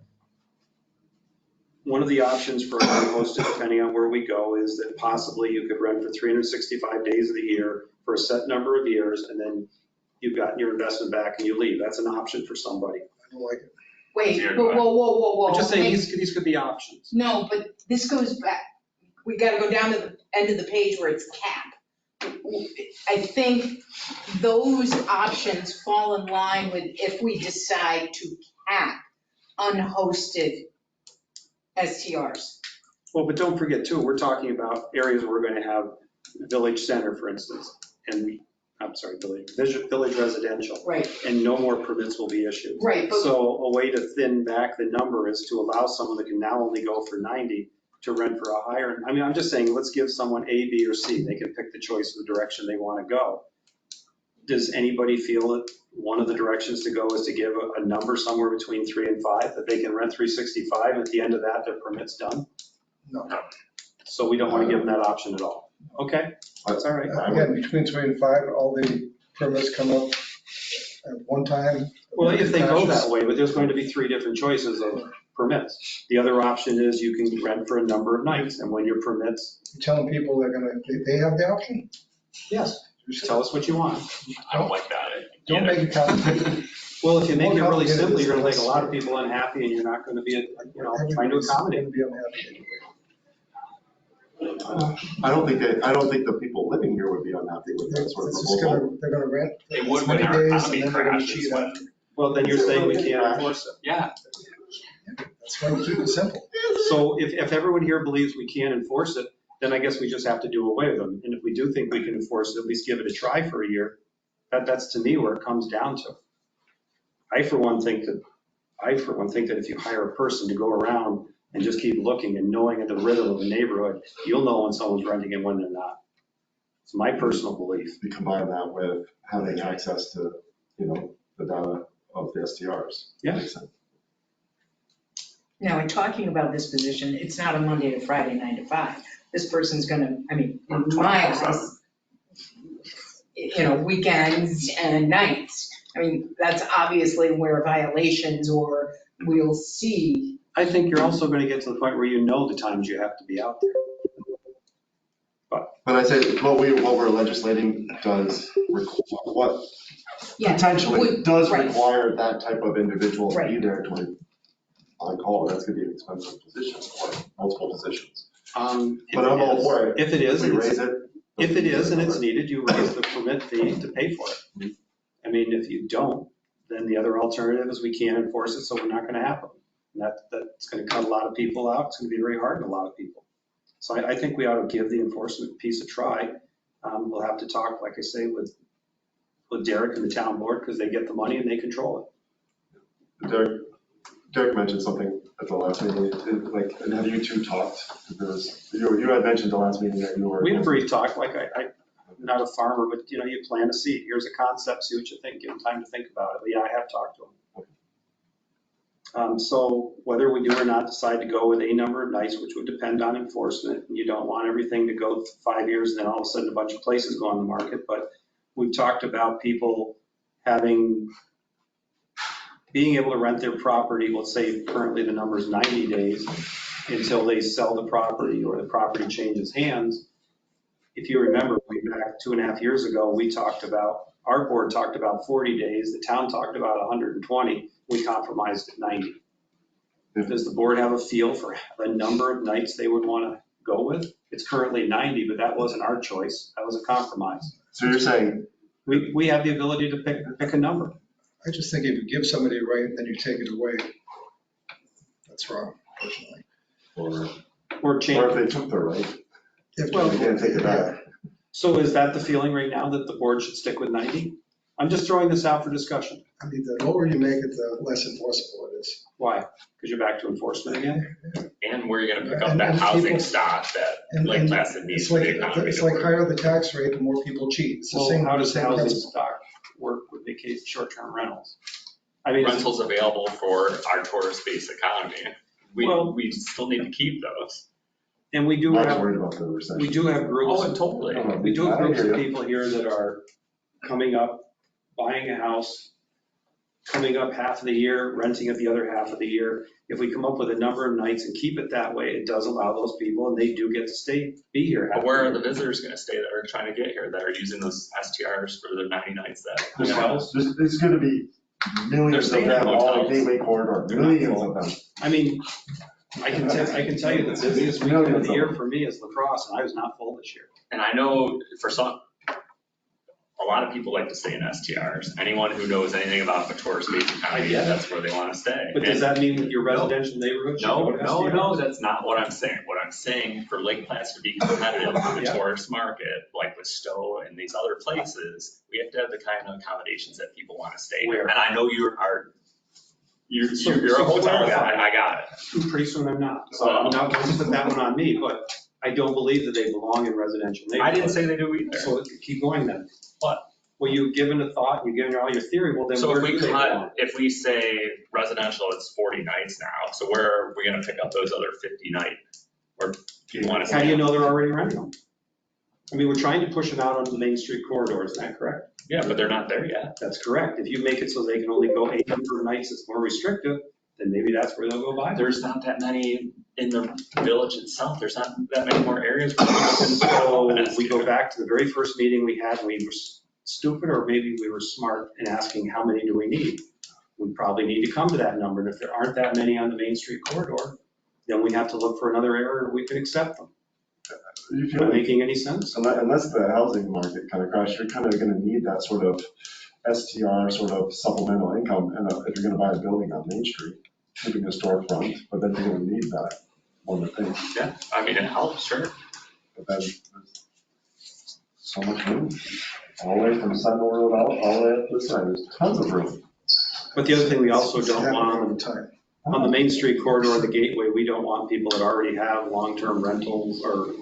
One of the options for unhosted, depending on where we go, is that possibly you could rent for 365 days of the year for a set number of years, and then you've gotten your investment back and you leave. That's an option for somebody. I don't like it. Wait, whoa. I'm just saying, Wait. these could be options. No, but this goes back, we gotta go down to the end of the page where it's cap. I think those options fall in line with if we decide to cap unhosted STRs. Well, but don't forget too, we're talking about areas where we're going to have village center, for instance, and, I'm sorry, village residential, Right, and no more permits will be issued. right, but So a way to thin back the number is to allow someone that can now only go for 90 to rent for a higher, I mean, I'm just saying, let's give someone A, B, or C. They can pick the choice of the direction they want to go. Does anybody feel that one of the directions to go is to give a number somewhere between 3 and 5, that they can rent 365, and at the end of that, their permit's done? No. So we don't want to give them that option at all. Okay, that's all right. Again, between 3 and 5, all the permits come up at one time. Well, if they go that way, but there's going to be 3 different choices of permits. The other option is you can rent for a number of nights, and when your permits, You're telling people they're gonna, they have the option? yes, tell us what you want. I don't like that. Don't make it complicated. Well, if you make it More really complicated simple, you're gonna make a than lot of people unhappy, and you're not gonna be, trying to Everybody's accommodate. gonna be unhappy anyway. I don't think the people living here would be unhappy with that sort of It's just proposal. they're gonna rent They as would when many our days economy and then they're gonna crashes, cheat but after. Well, then you're saying we can't enforce it. yeah. That's why we keep it simple. So if everyone here believes we can't enforce it, then I guess we just have to do away with them. And if we do think we can enforce it, at least give it a try for a year. That's to me where it comes down to. I for one think that if you hire a person to go around and just keep looking and knowing the rhythm of the neighborhood, you'll know when someone's renting and when they're not. It's my personal belief. You combine that with having access to, the data of the STRs. Yeah. Makes sense. Now, in talking about this position, it's not a Monday to Friday, 9 to 5. This person's gonna, I mean, in my eyes, weekends and nights. I mean, that's obviously where violations or we'll see. I think you're also going to get to the point where you know the times you have to be out there. But I say what we're legislating does what Yeah, potentially would- does right. require that type of individual to be Right. there on call. That's gonna be an expensive position or multiple positions. But I'm all for it. If it is, We and raise it's, it. if it is and it's needed, you raise the permit fee to pay for it. I mean, if you don't, then the other alternative is we can't enforce it, so we're not going to have them. And that's going to cut a lot of people out. It's going to be very hard on a lot of people. So I think we ought to give the enforcement piece a try. We'll have to talk, like I say, with Derek and the town board because they get the money and they control it. Derek mentioned something at the last meeting, and have you two talked? You had mentioned the last meeting that you were. We had a brief talk, like I'm not a farmer, but you plant a seed. Here's a concept, see what you think, give them time to think about it. But yeah, I have talked to them. So whether we do or not decide to go with a number of nights, which would depend on enforcement, and you don't want everything to go 5 years and then all of a sudden a bunch of places go on the market. But we've talked about people being able to rent their property, let's say currently the number is 90 days until they sell the property or the property changes hands. If you remember, way back 2.5 years ago, our board talked about 40 days, the town talked about 120, we compromised at 90. Does the board have a feel for the number of nights they would want to go with? It's currently 90, but that wasn't our choice, that was a compromise. So you're saying. We have the ability to pick a number. I just think if you give somebody a right and then you take it away, that's wrong, personally. Or change. Or if they took the right, Well, you can't take it back. So is that the feeling right now, that the board should stick with 90? I'm just throwing this out for discussion. I mean, the lower you make it, the less enforceable it is. Why? Because you're back to enforcement again? And where you're gonna pick up And that people- housing stock that Lake Placid needs It's for like, the economy. it's to like work. higher the tax rate, the more people cheat. It's the Well, same. how does the same housing principle. stock work with vacation, short-term rentals? I mean, Rentals available for our tourist-based economy. Well- We still need to keep those. and we do I'm not have, worried about the recession. we do have groups. Oh, totally. We do have I groups hear of you. people here that are coming up, buying a house, coming up half of the year, renting it the other half of the year. If we come up with a number of nights and keep it that way, it does allow those people, and they do get to be here. But where are the visitors gonna stay that are trying to get here, that are using those STRs for their 90 nights that? Hotels? There's gonna be millions They're of staying them in all in hotels. Gateway Corridor, millions of them. I mean, I can tell you the busiest weekend of the year for me is lacrosse, and I was not full this year. And I know for some, a lot of people like to stay in STRs. Anyone who knows anything about the tourist-based economy, get it. that's where they wanna stay. But does that mean your residential neighborhood should go to STR? No, that's not what I'm saying. What I'm saying, for Lake Placid to be competitive with the Yeah. tourist market, like with Stowe and these other places, we have to have the kind of accommodations that people want to stay Where? here. And I know you're So a hotel clarify. guy, I got it. Pretty soon I'm not. So I'm not going to put that one on me, but I don't believe that they belong in residential I neighborhoods. didn't say they do either. So keep going then. What? Well, you've given a thought, you've given all your theory, well then So where if do we they belong? cut, if we say residential, it's 40 nights now, so where are we gonna pick up those other 50 nights? Or do you want to How do you say? know they're already renting them? I mean, we're trying to push them out onto the Main Street corridor, is that correct? Yeah, but they're not there yet. That's correct. If you make it so they can only go 8 per nights, it's more restrictive, then maybe that's where they'll go by. There's not that many in the village itself. There's not that many more areas where people can throw So an we go STR. back to the very first meeting we had, we were stupid, or maybe we were smart in asking how many do we need? We probably need to come to that number, and if there aren't that many on the Main Street corridor, then we have to look for another area where we can accept them. You Am feel I like, making any sense? unless the housing market kind of crashes, you're kind of gonna need that sort of STR sort of supplemental income, and if you're gonna buy a building on Main Street, keeping a storefront, but then you're gonna need that, one would think. Yeah, I mean, it helps, sure. But then there's so much room, all the way from Sentinel Road out, all the way up this side, there's tons of room. But the other thing we also It's don't happening all want, the time. on the Main Street corridor, the gateway, we don't want people that already have long-term rentals or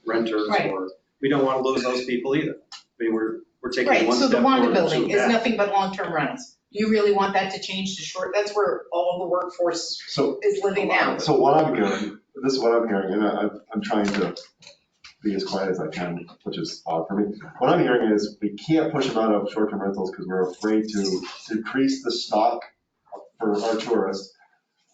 renters, Right. or, we don't want to lose those people either. I mean, we're taking Right, one so step the Wanda forward, building two is back. nothing but long-term rentals. You really want that to change to short, that's where all the workforce So, is living now. so what I'm hearing, this is what I'm hearing, and I'm trying to be as quiet as I can, which is odd for me. What I'm hearing is we can't push them out of short-term rentals because we're afraid to decrease the stock for our tourists.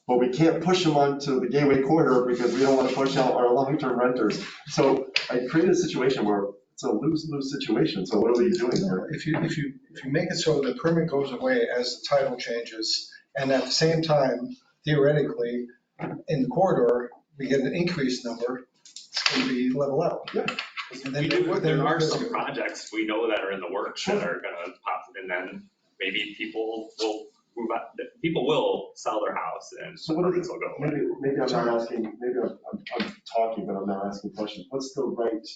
But we can't push them onto the gateway corridor because we don't want to push out our long-term renters. So I created a situation where it's a lose-lose situation. So what are we doing here? If you make it so the permit goes away as the title changes, and at the same time, theoretically, in the corridor, we get an increased number, it's going to be level out. Yeah. And then- There are some projects we know that are in the works that are gonna pop, and then maybe people will move out, people will sell their house and So the what permits is, will go away. maybe I'm not asking, maybe I'm talking, but I'm not asking questions. What's the right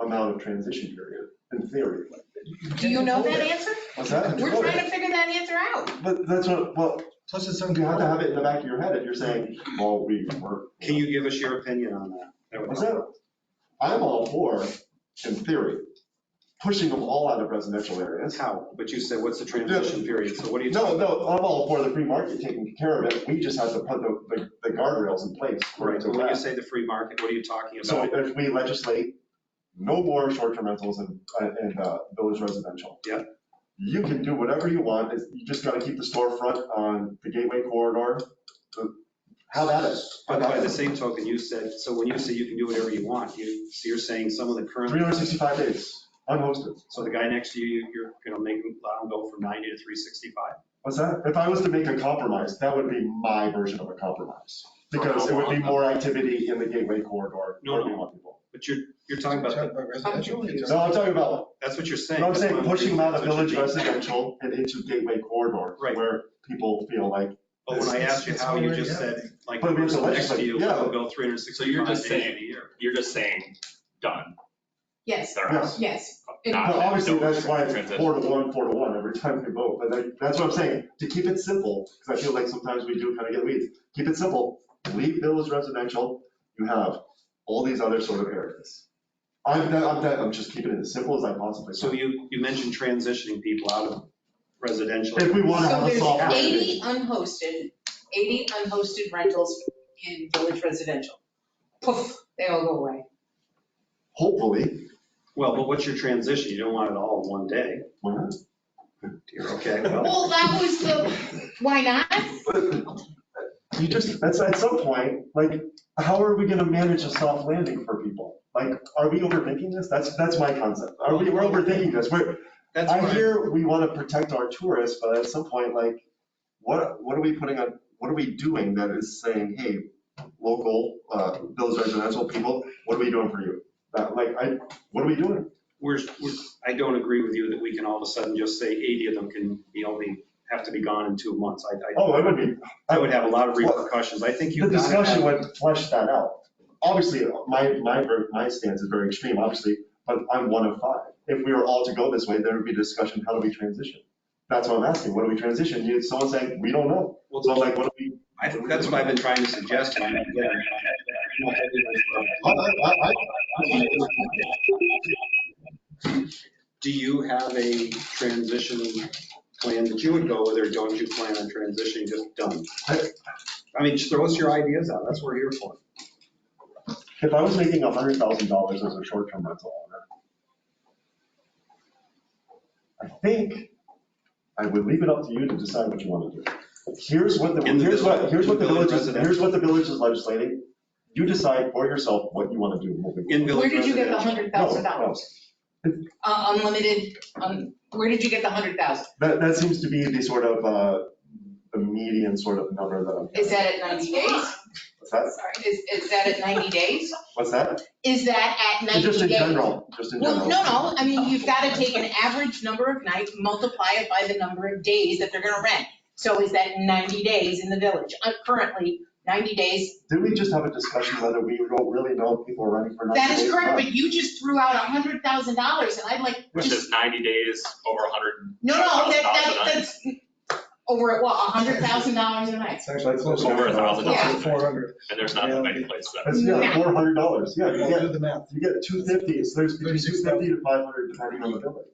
amount of transition period in theory? Do you know that answer? What's that? We're trying to figure that answer out. But that's what, well, Plus it's you have to have uncontrollable. it in the back of your head if you're saying, well, we're. Can you give us your opinion on that? That would What's help. that? I'm all for, in theory, pushing them all out of residential areas. How? But you said, what's the transition period? So what are you No, talking about? no, I'm all for the free market taking care of it. We just have to put the guardrails in place for it Right, to but when you last. say the free market, what are you talking So about? if we legislate no more short-term rentals in village residential. Yeah. You can do whatever you want. You just gotta keep the storefront on the gateway corridor. Have at it. But by the same token, you said, so when you say you can do whatever you want, so you're saying some of the current, 365 days, unhosted. so the guy next to you, you're gonna make him, allow him go from 90 to 365? What's that? If I was to make a compromise, that would be my version of a compromise. Because it would be more activity in the gateway corridor. No, where we no. want people. But you're talking about, Residential? No, I'm talking about, that's what you're saying. no, I'm saying pushing them out of That's what village you mean. residential and into gateway corridor. Right. Where people feel like, But when I asked you It's how, you already just happening. said, like, But the we have to person next to legislate, you yeah. will go So 365 you're just days saying, a year. you're just saying, done. Yes, They're out. yes. Not well, obviously, no that's why it's transition. 4-1 every time we vote. But that's what I'm saying, to keep it simple, because I feel like sometimes we do kind of get weeds. Keep it simple, leave village residential, you have all these other sort of areas. I'm just keeping it as simple as I possibly So can. you mentioned transitioning people out of residential. If we want to So have a there's soft landing. 80 unhosted rentals in village residential. Poof, they all go away. Hopefully, Well, but what's your transition? You don't want it all in one day. why not? Okay, well, Well, that was the, why not? But you just, at some point, like, how are we gonna manage a soft landing for people? Like, are we overthinking this? That's my concept. We're overthinking this. that's I fine. hear we wanna protect our tourists, but at some point, like, what are we putting on, what are we doing that is saying, hey, local, village residential people, what are we doing for you? What are we doing? I don't agree with you that we can all of a sudden just say 80 of them can be only, have to be gone in 2 months. Oh, it would be, That would have a lot of repercussions. I think the you've got to discussion have, would flesh that out. Obviously, my stance is very extreme, obviously, but I'm one of 5. If we were all to go this way, there would be a discussion, how do we transition? That's what I'm asking, what do we transition? You, someone saying, we don't know. well, So like, what do we? I think that's what I've been trying to suggest to you. Do you have a transition plan that you would go with, or don't you plan on transitioning, just done? I mean, just throw us your ideas out, that's what we're here for. If I was making $100,000 as a short-term rental owner, I think I would leave it up to you to decide what you want to do. Here's what the village is legislating. You decide for yourself what you want to do moving forward. Where did you get the residential. $100,000? Unlimited, where did you get the 100,000? That seems to be the sort of, the median sort of number that I'm. Is that at 90 days? What's that? Is that at 90 days? What's that? Is that at 90 days? Just in general, just in Well, general. no, I mean, you've got to take an average number of nights, multiply it by the number of days that they're gonna rent. So is that 90 days in the village? Currently, 90 days. Didn't we just have a discussion whether we don't really know if people are renting for 90 days? That is or correct, not? but you just threw out $100,000 and I'd like. Which just- is 90 days over 100. No, that's over, what, $100,000 a night? It's actually close. Over $1,000. Yeah. 400. And there's not that many places that. That's, yeah, $400. Yeah, I'll do the math. you get 250, so there's between 250 to 500 depending on the village.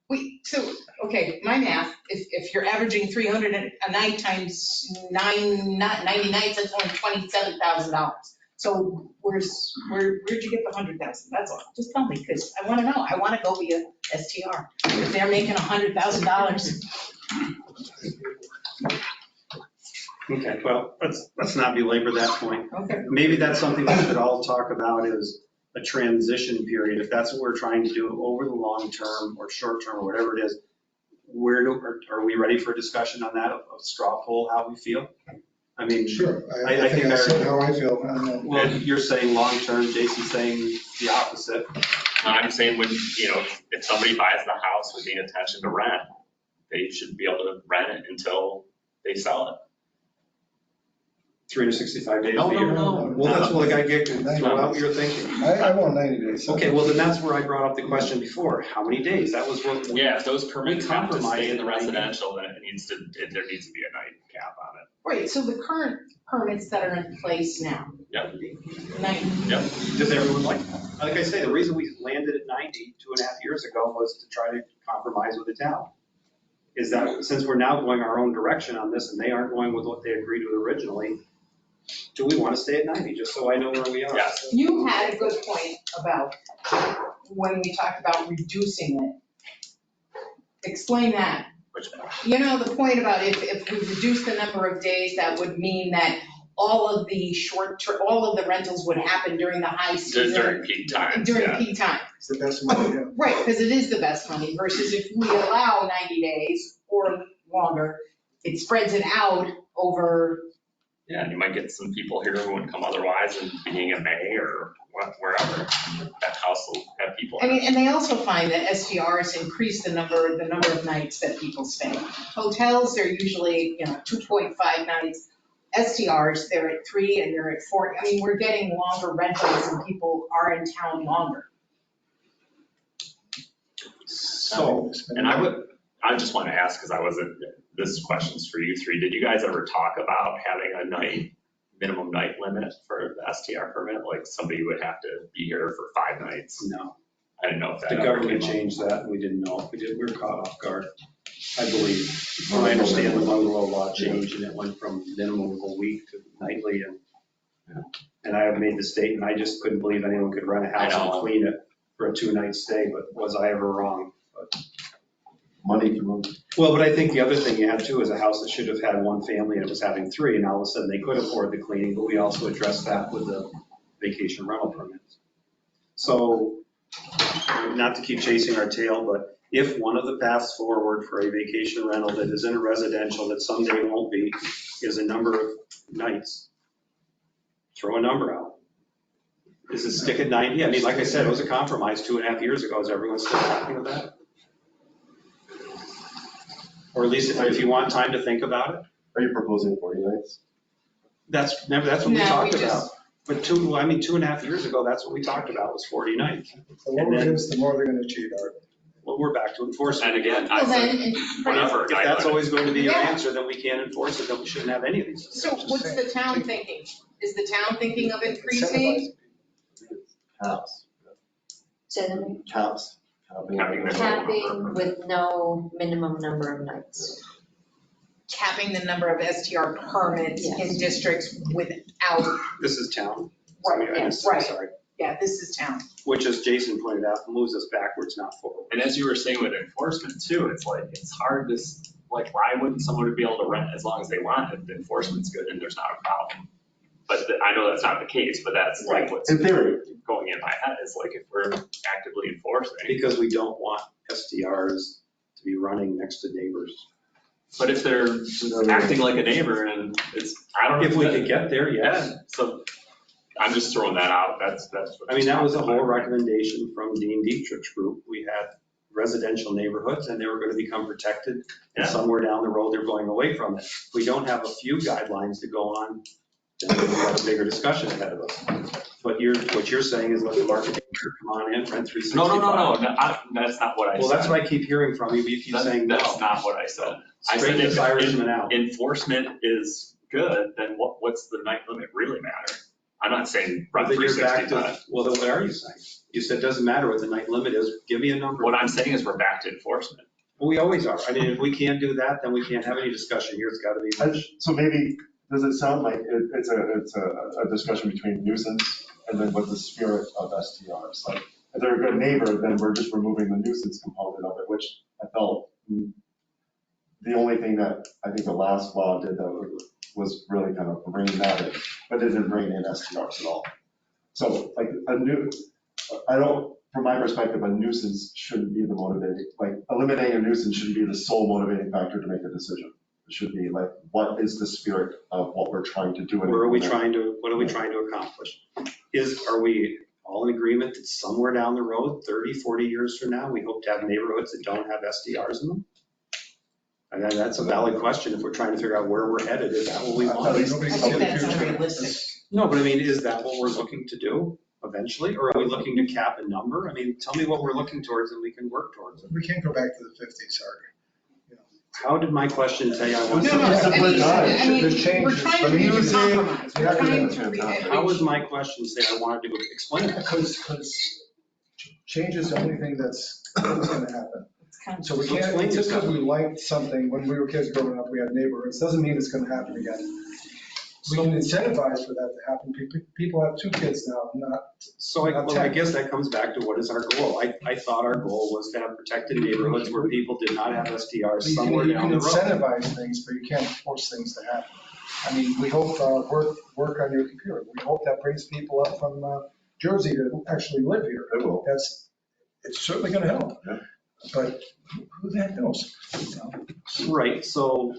Wait, so, okay, my math, if you're averaging 300 a night times 90 nights, that's only $27,000. So where'd you get the 100,000? That's all. Just tell me, because I want to know. I want to go via STR. If they're making $100,000. Okay, well, let's not belabor that point. Okay. Maybe that's something we should all talk about is a transition period. If that's what we're trying to do over the long term or short term or whatever it is, are we ready for a discussion on that, a straw poll, how we feel? I mean, Sure, I I think think I said how I feel. I don't know. well, you're saying long term, Jason's saying the opposite. I'm saying when, if somebody buys the house with the intention to rent, they should be able to rent it until they sell it. 365 days No, a year. no. Well, that's what I get to throw out what you're thinking. I want 90 days. Okay, well, then that's where I brought up the question before. How many days? That was what. Yeah, if those permits have to stay in the compromise. residential, then there needs to be a night cap on it. Right, so the current permits that are in place now. Yep. 90. Yep. Does everyone like that? Like I say, the reason we landed at 90 2.5 years ago was to try to compromise with the town. Is that since we're now going our own direction on this and they aren't going with what they agreed with originally, do we want to stay at 90, just so I know where we are? Yes. You had a good point about when we talked about reducing it. Explain that. Which, The point about if we reduce the number of days, that would mean that all of the rentals would happen during the high season. during peak times, During yeah. peak time. It's the best money, yeah. Right, because it is the best money versus if we allow 90 days or longer, it spreads it out over. Yeah, and you might get some people here who wouldn't come otherwise in beginning of May or wherever. That house will have people. I mean, and they also find that STRs increase the number of nights that people stay. Hotels, they're usually, 2.5 nights. STRs, they're at 3 and they're at 4. I mean, we're getting longer rentals and people are in town longer. So, and I just want to ask, because this question's for you three. Did you guys ever talk about having a minimum night limit for the STR permit? Like somebody would have to be here for 5 nights? No. I didn't know if that The ever government came up. changed that, and we didn't know. If we did, we were caught off guard, I believe. From what I understand, the bungalow law changed, and it went from minimum of a week to nightly, and I have made the statement, I just couldn't believe anyone could rent a house I know. and clean it for a 2-night stay, but was I ever wrong? Money to move. Well, but I think the other thing you have too is a house that should have had 1 family and it was having 3, and all of a sudden they could afford the cleaning, but we also addressed that with the vacation rental permits. So, not to keep chasing our tail, but if one of the paths forward for a vacation rental that is in a residential that someday won't be, is a number of nights, throw a number out. Is it stick at 90? I mean, like I said, it was a compromise 2.5 years ago. Is everyone still happy with that? Or at least if you want time to think about it. Are you proposing 40 nights? That's what we No, talked we just- about. But 2.5 years ago, that's what we talked about, was 40 nights. The lower it is, the more they're going to cheat, Art. Well, we're back to enforcement And again. again, I Well, said, then, whatever. If that's always going to be your Yeah. answer, then we can't enforce it, then we shouldn't have any of these. so what's the town thinking? Is the town thinking of increasing? Caps. Say that again. Caps. Capping with no minimum number of nights. Capping the number of STR permits in Yes. districts without, This is town. Sorry, Right, I yeah, just- right. Sorry. Yeah, this is town. Which, as Jason pointed out, moves us backwards, not forward. And as you were saying with enforcement too, it's like, it's hard to, like, why wouldn't someone be able to rent as long as they want if the enforcement's good and there's not a problem? But I know that's not the case, but that's like what's In theory, going in my head is like, if we're actively enforcing. Because we don't want STRs to be running next to neighbors. But if they're acting like a neighbor and it's, I don't know. If we could get there, yes. Yeah, so I'm just throwing that out. That's. I mean, that was a whole recommendation from Dean Dietrich's group. We had residential neighborhoods and they were going to become protected. And Yeah. somewhere down the road, they're going away from it. If we don't have a few guidelines to go on, then we've got a bigger discussion ahead of us. But what you're saying is let the market come on in, rent 365. No, that's not what I said. Well, that's what I keep hearing from you. You keep saying no. That's not what I said. I said Straighten this if Irishman out. enforcement is good, then what's the night limit really matter? I'm not saying run Then you're back 365. to, well, then what are you saying? You said it doesn't matter what the night limit is. Give me a number. What I'm saying is we're back to enforcement. Well, we always are. I mean, if we can't do that, then we can't have any discussion here. It's got to be. so maybe, does it sound like it's a discussion between nuisance and then what the spirit of STRs? Like, if they're a good neighbor, then we're just removing the nuisance component of it, which I felt the only thing that I think the last law did that was really kind of rein that in, but it didn't rein in STRs at all. So like from my perspective, a nuisance shouldn't be the motivating, like eliminating a nuisance shouldn't be the sole motivating factor to make a decision. It should be like, what is the spirit of what we're trying to do? What are we trying to accomplish? Are we all in agreement that somewhere down the road, 30, 40 years from now, we hope to have neighborhoods that don't have STRs in them? And that's a valid question if we're trying to figure out where we're headed. Is that what we want? I think that's unrealistic. No, but I mean, is that what we're looking to do eventually? Or are we looking to cap a number? I mean, tell me what we're looking towards and we can work towards it. We can't go back to the 50s, sorry. How did my question tell you I want? No, to? I mean, There's changes, we're trying but to reach a music, compromise. We're yeah, trying yeah, to. yeah. How was my question say I wanted to go explain it? Because change is the only thing that's going to happen. So we So explain can't, just because yourself. we liked something when we were kids growing up, we had neighborhoods, doesn't mean it's going to happen again. We can incentivize for that to happen. People have 2 kids now, not. So I guess that comes back to what is our goal? I thought our goal was to have protected neighborhoods where people did not have STRs somewhere You down can the road. incentivize things, but you can't force things to happen. I mean, we hope, work on your computer. We hope that brings people up from Jersey to actually live here. It will. It's certainly going to help. Yeah. But who the heck knows? You know? Right, so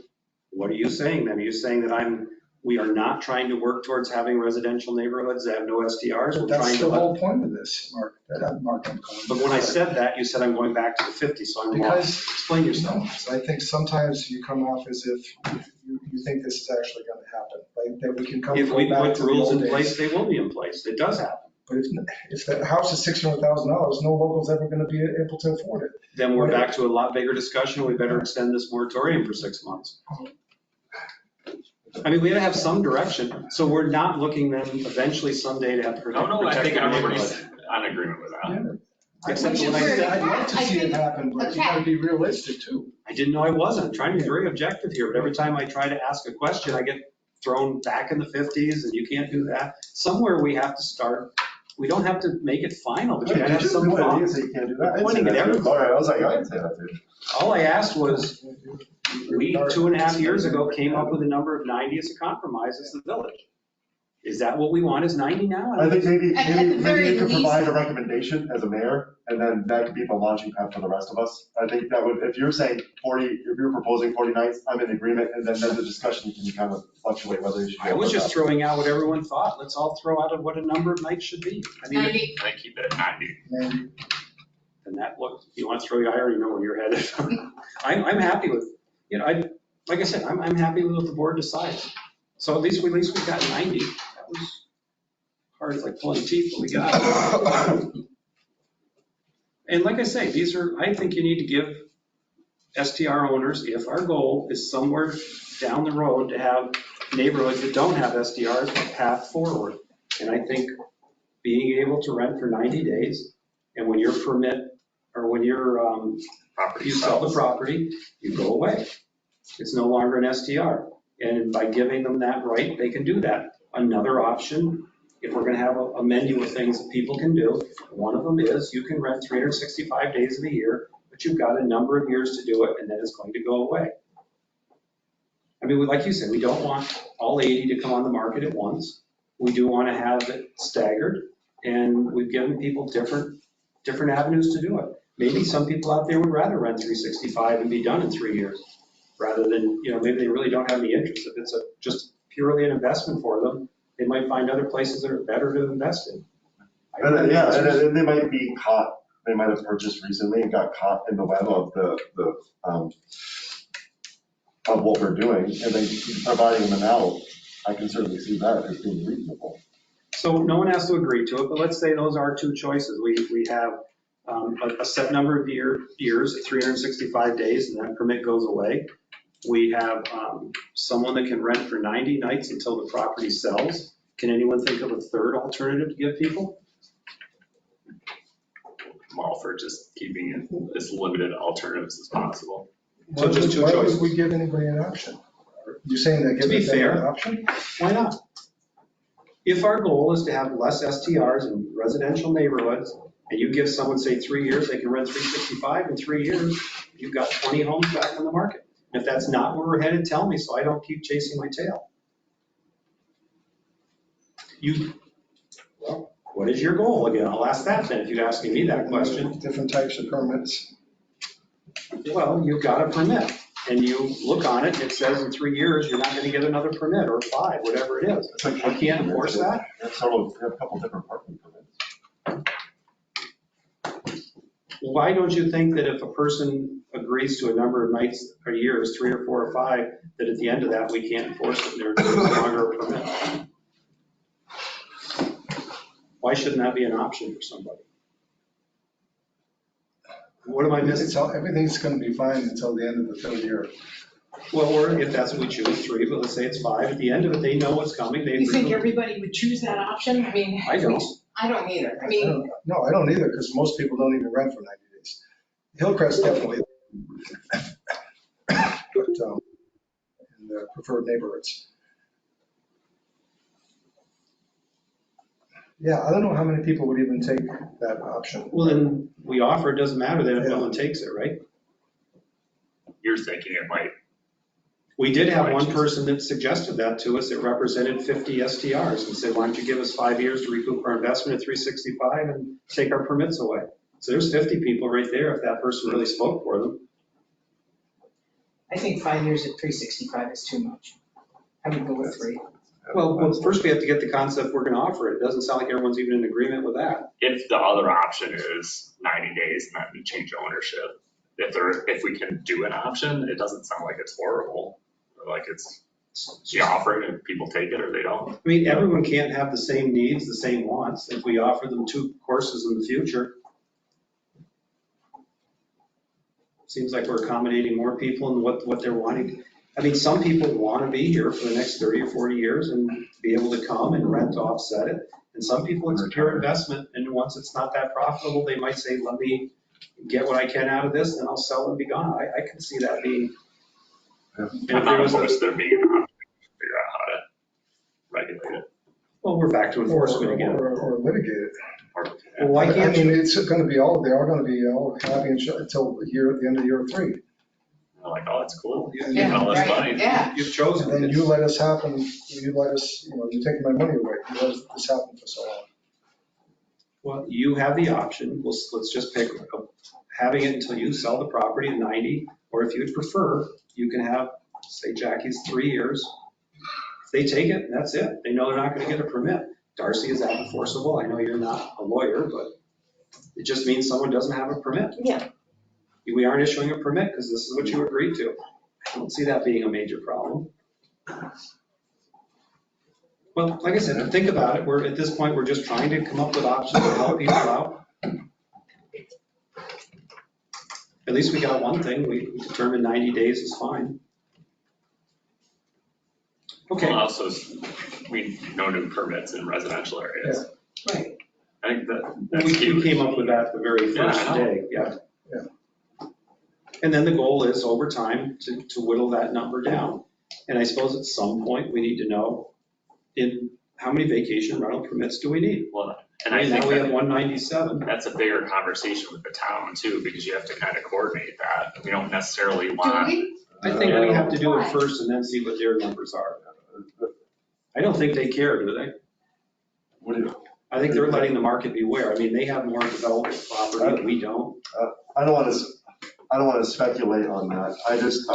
what are you saying then? Are you saying that we are not trying to work towards having residential neighborhoods that have no STRs? We're That's trying the to. whole point of this, Mark. Mark, I'm calling. But when I said that, you said I'm going back to the 50, so I'm lost. Because- Explain yourself. No, so I think sometimes you come off as if you think this is actually going to happen, like that we can come If we back put to the rules old in place, days. they will be in place. It does happen. But if the house is $600,000, no local's ever going to be able to afford it. Then we're back to a lot bigger discussion. We better extend this moratorium for 6 months. I mean, we gotta have some direction. So we're not looking then eventually someday to have protected No, I think everybody's neighborhood. on agreement with that. Yeah. Except Which is when I where- said, I'd like to I see it think happen, but you got to be realistic too. I didn't know I wasn't. I'm trying to be very objective here, but every time I try to ask a question, I get thrown back in the 50s and you can't do that. Somewhere we have to start. We don't have to make it final, but you gotta have some You thought. say you can't do that. I didn't say Pointing at that. everybody. All right, I was like, I didn't say that, dude. All I asked was, we 2.5 years ago came up with a number of 90 as a compromise as the village. Is that what we want, is 90 now? I think maybe, At the maybe very you could least- provide a recommendation as a mayor, and then that could be the launching pad for the rest of us. I think that would, if you're saying 40, if you're proposing 40 nights, I'm in agreement, and then the discussion can kind of fluctuate whether you should. I was just throwing out what everyone thought. Let's all throw out what a number of nights should be. I mean, 90. I keep it at 90. Maybe. and that, look, you want to throw, I already know where you're headed. I'm happy with, like I said, I'm happy with what the board decides. So at least we got 90. That was hard, it's like pulling teeth, but we got it. And like I say, I think you need to give STR owners, if our goal is somewhere down the road to have neighborhoods that don't have STRs, a path forward. And I think being able to rent for 90 days, and when your permit, or when you sell the property, you go away. It's no longer an STR. And by giving them that right, they can do that. Another option if we're gonna have a menu of things that people can do, one of them is you can rent 365 days of the year, but you've got a number of years to do it, and then it's going to go away. I mean, like you said, we don't want all 80 to come on the market at once. We do want to have it staggered, and we've given people different avenues to do it. Maybe some people out there would rather rent 365 and be done in 3 years, rather than, maybe they really don't have any interest. If it's just purely an investment for them, they might find other places that are better to invest in. Yeah, and they might be caught, they might have purchased recently and got caught in the web of of what we're doing, and then providing them an out. I can certainly see that as being reasonable. So no one has to agree to it, but let's say those are two choices. We have a set number of years, 365 days, and that permit goes away. We have someone that can rent for 90 nights until the property sells. Can anyone think of a third alternative to give people? I'm all for just keeping it as limited alternatives as possible. So just two Why choices. would we give anybody an option? You're saying that To be give them an fair, option? why not? If our goal is to have less STRs in residential neighborhoods, and you give someone, say, 3 years, they can rent 365 in 3 years, you've got 20 homes back on the market. And if that's not where we're headed, tell me so I don't keep chasing my tail. Well, what is your goal? Again, I'll ask that then, if you're asking me that question. Different types of permits. Well, you've got a permit, and you look on it, it says in 3 years, you're not gonna get another permit, or 5, whatever it is. It's like I can't enforce that. We have a couple different parking permits. Why don't you think that if a person agrees to a number of nights or years, 3 or 4 or 5, that at the end of that, we can't enforce it, and there's no longer a permit? Why shouldn't that be an option for somebody? What am I missing? Everything's going to be fine until the end of the third year. Well, or if that's what we choose, 3, but let's say it's 5, at the end of it, they know what's coming. They You think agree. everybody would choose that option? I mean. I don't. I don't either. I mean, No, I don't either, because most people don't even rent for 90 days. Hillcrest definitely. But in the preferred neighborhoods. Yeah, I don't know how many people would even take that option. Well, then we offer, it doesn't matter then if no one takes it, right? You're thinking it might. We did have one person that suggested that to us. It represented 50 STRs and said, why don't you give us 5 years to recoup our investment at 365 and take our permits away? So there's 50 people right there if that person really spoke for them. I think 5 years at 365 is too much. I would go with 3. Well, first we have to get the concept we're going to offer. It doesn't sound like everyone's even in agreement with that. If the other option is 90 days and then change ownership, if we can do an option, it doesn't sound like it's horrible. Like you offer it and people take it or they don't. I mean, everyone can't have the same needs, the same wants. If we offer them 2 courses in the future, seems like we're accommodating more people in what they're wanting. I mean, some people want to be here for the next 30 or 40 years and be able to come and rent to offset it. And some people, it's a pure investment. And once it's not that profitable, they might say, let me get what I can out of this, and I'll sell and be gone. I can see that being. Yeah. I'm not opposed to there being an option to figure out how to regulate it. Well, we're back to enforcement again. Or litigate it. Well, why I can't mean, you? it's going to be they're all going to be all happy and until the end of year 3. They're like, oh, that's cool. You Yeah, get all this right. money. Yeah. You've chosen. And then you let us happen, you let us, you're taking my money away. You let this happen for so long. Well, you have the option. Let's just pick having it until you sell the property at 90, or if you'd prefer, you can have, say, Jackie's 3 years. If they take it, that's it. They know they're not going to get a permit. Darcy, is that enforceable? I know you're not a lawyer, but it just means someone doesn't have a permit. Yeah. We aren't issuing a permit because this is what you agreed to. I don't see that being a major problem. Well, like I said, think about it. At this point, we're just trying to come up with options to help people out. At least we got one thing. We determined 90 days is fine. Okay. Well, also, no new permits in residential areas. Right. I think that's We huge. came up with that the very first Yeah, I know. day, yeah. And then the goal is over time to whittle that number down. And I suppose at some point we need to know in how many vacation rental permits do we need? Well, and I And think now we have that 197. that's a bigger conversation with the town too, because you have to kind of coordinate that. We don't necessarily Do want. we? I think we have to do it Why? first and then see what their numbers are. I don't think they care, do they? What do you? I think they're letting the market beware. I mean, they have more developable property, we don't. I don't want to speculate on that. I just,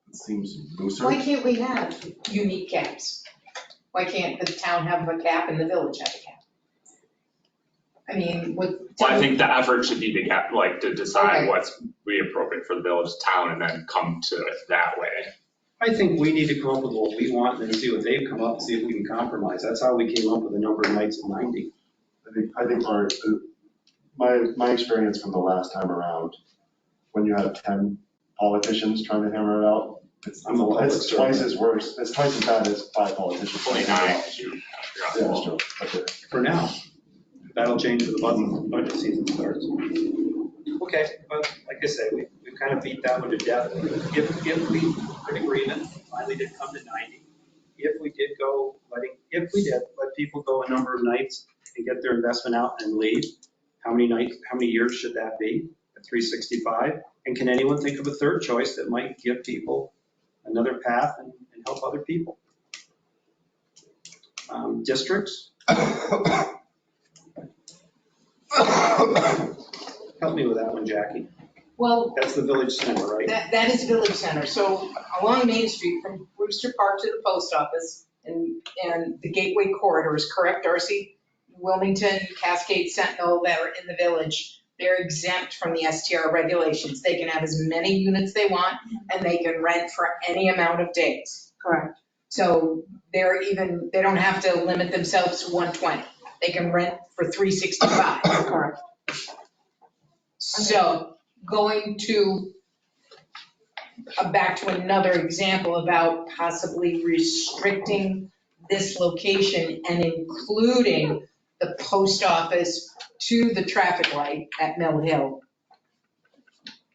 it seems looser. Why can't we have unique caps? Why can't the town have a cap and the village have a cap? I mean, with. Well, I think the effort should be to get, like, to decide Okay. what's be appropriate for the village town and then come to it that way. I think we need to come up with what we want and then see what they've come up and see if we can compromise. That's how we came up with the number of nights of 90. I think my experience from the last time around, when you have 10 politicians trying to hammer it out, it's twice as worse, it's twice as bad as 5 politicians. 29, because you're Yeah, that's on true. Okay. For now. That'll change when the budget season starts. Okay, but like I said, we kind of beat that one to death. If we, an agreement, finally did come to 90, if we did let people go a number of nights and get their investment out and leave, how many years should that be at 365? And can anyone think of a third choice that might give people another path and help other people? Districts? Help me with that one, Jackie. Well, That's the village center, right? that is Village Center. So along Main Street from Brewster Park to the post office and the Gateway corridors, correct, Darcy? Wilmington, Cascade, Sentinel that are in the village, they're exempt from the STR regulations. They can have as many units they want and they can rent for any amount of days. Correct. So they don't have to limit themselves to 120. They can rent for 365. Correct. So going to, back to another example about possibly restricting this location and including the post office to the traffic light at Mill Hill,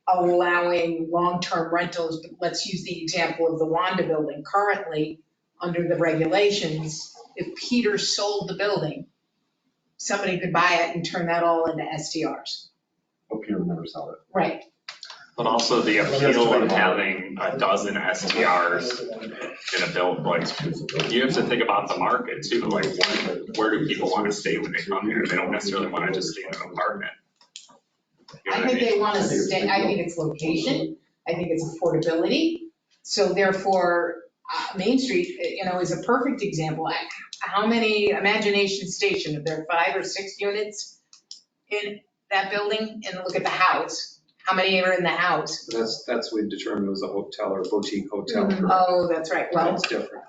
allowing long-term rentals. Let's use the example of the Wanda building. Currently, under the regulations, if Peter sold the building, somebody could buy it and turn that all into STRs. Hope you never sell it. Right. But also the appeal of having a dozen STRs in a build, like, you have to think about the market too, like, where do people want to stay when they come here? They don't necessarily want to just stay in an apartment. You know I what think mean? they want to stay, I think it's location, I think it's affordability. So therefore, Main Street, is a perfect example. How many, Imagination Station, if there are 5 or 6 units in that building, and look at the house, how many are in the house? That's we've determined was a hotel or a boutique hotel. Oh, that's right, well, That's different.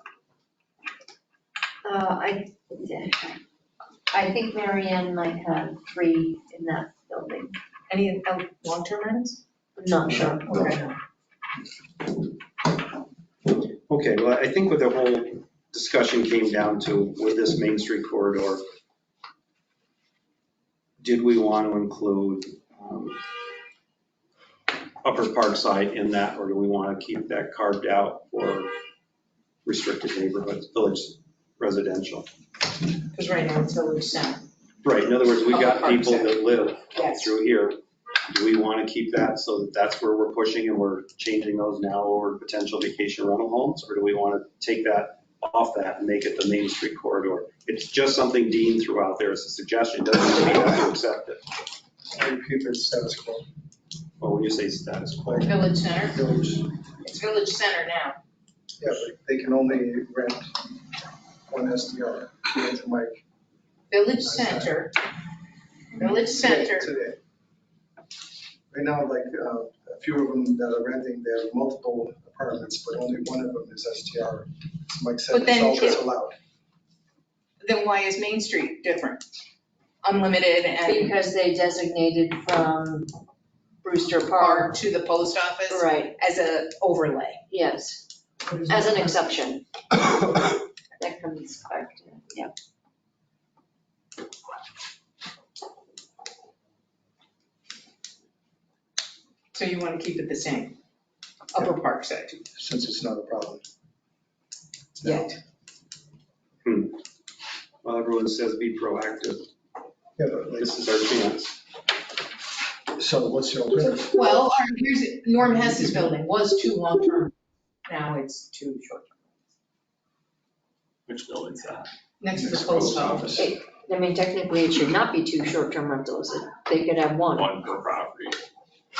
I think Mary Ann might have 3 in that building. any long-term rentals? I'm not sure. Okay. Okay, well, I think what the whole discussion came down to with this Main Street corridor, did we want to include Upper Parkside in that, or do we want to keep that carved out for restricted neighborhoods, village residential? Because right now it's Village Center. Right, in other words, we got Upper people that live Yes. through here. Do we want to keep that so that that's where we're pushing and we're changing those now over potential vacation rental homes? Or do we want to take that off that and make it the Main Street corridor? It's just something Dean threw out there as a suggestion, doesn't mean we have to accept it. I keep it status quo. Well, when you say status quo. Village Center, Village, it's Village Center now. yeah, but they can only rent one STR, to Mike. Village Center, Village Center. Today. Right now, like, a few of them that are renting, they have multiple apartments, but only one of them is STR. So Mike said But then it's all that's if- allowed. Then why is Main Street different? Unlimited and Because they designated from Brewster park Park. to the post office Right, as a overlay. yes, as an exception. That comes back to, yeah. So you want to keep it the same, Upper Park side. Since it's not a problem. yet. Well, everyone says be proactive. Yeah, but like, This is our chance. so what's the alternative? Well, all right, here's, Norm Hess's building was 2 long-term, now it's 2 short-term. Which building's that? Next to the post office. I mean, technically, it should not be 2 short-term rentals. They could have 1. One per property.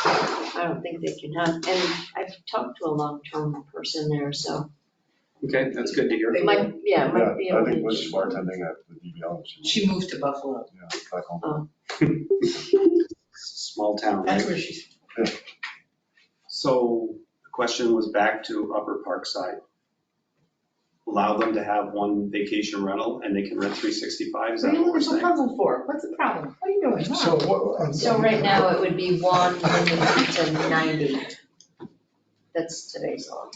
I don't think they can have, and I've talked to a long-term person there, so Okay, that's good to hear. it might, yeah, it Yeah, might be I able think to. when she's bartending at the DBL, She moved to Buffalo. yeah, back home. Small town, That's right? where she's, So the question was back to Upper Parkside. Allow them to have 1 vacation rental and they can rent 365, is what that are you what we're looking so saying? puzzled for? What's the problem? What are you doing? So what? So right now, it would be 1 limited to 90. That's today's law.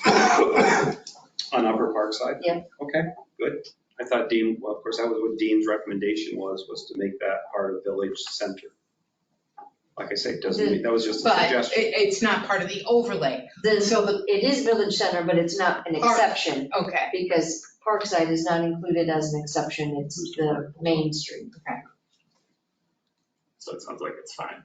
On Upper Parkside? Yeah. Okay, good. I thought Dean, well, of course, that was what Dean's recommendation was to make that part of Village Center. Like I say, it doesn't, mean that was just a But suggestion. it's not part of the overlay. So the, It is Village Center, but it's not an exception, okay, because Parkside is not included as an exception, it's the main street. So it sounds like it's fine.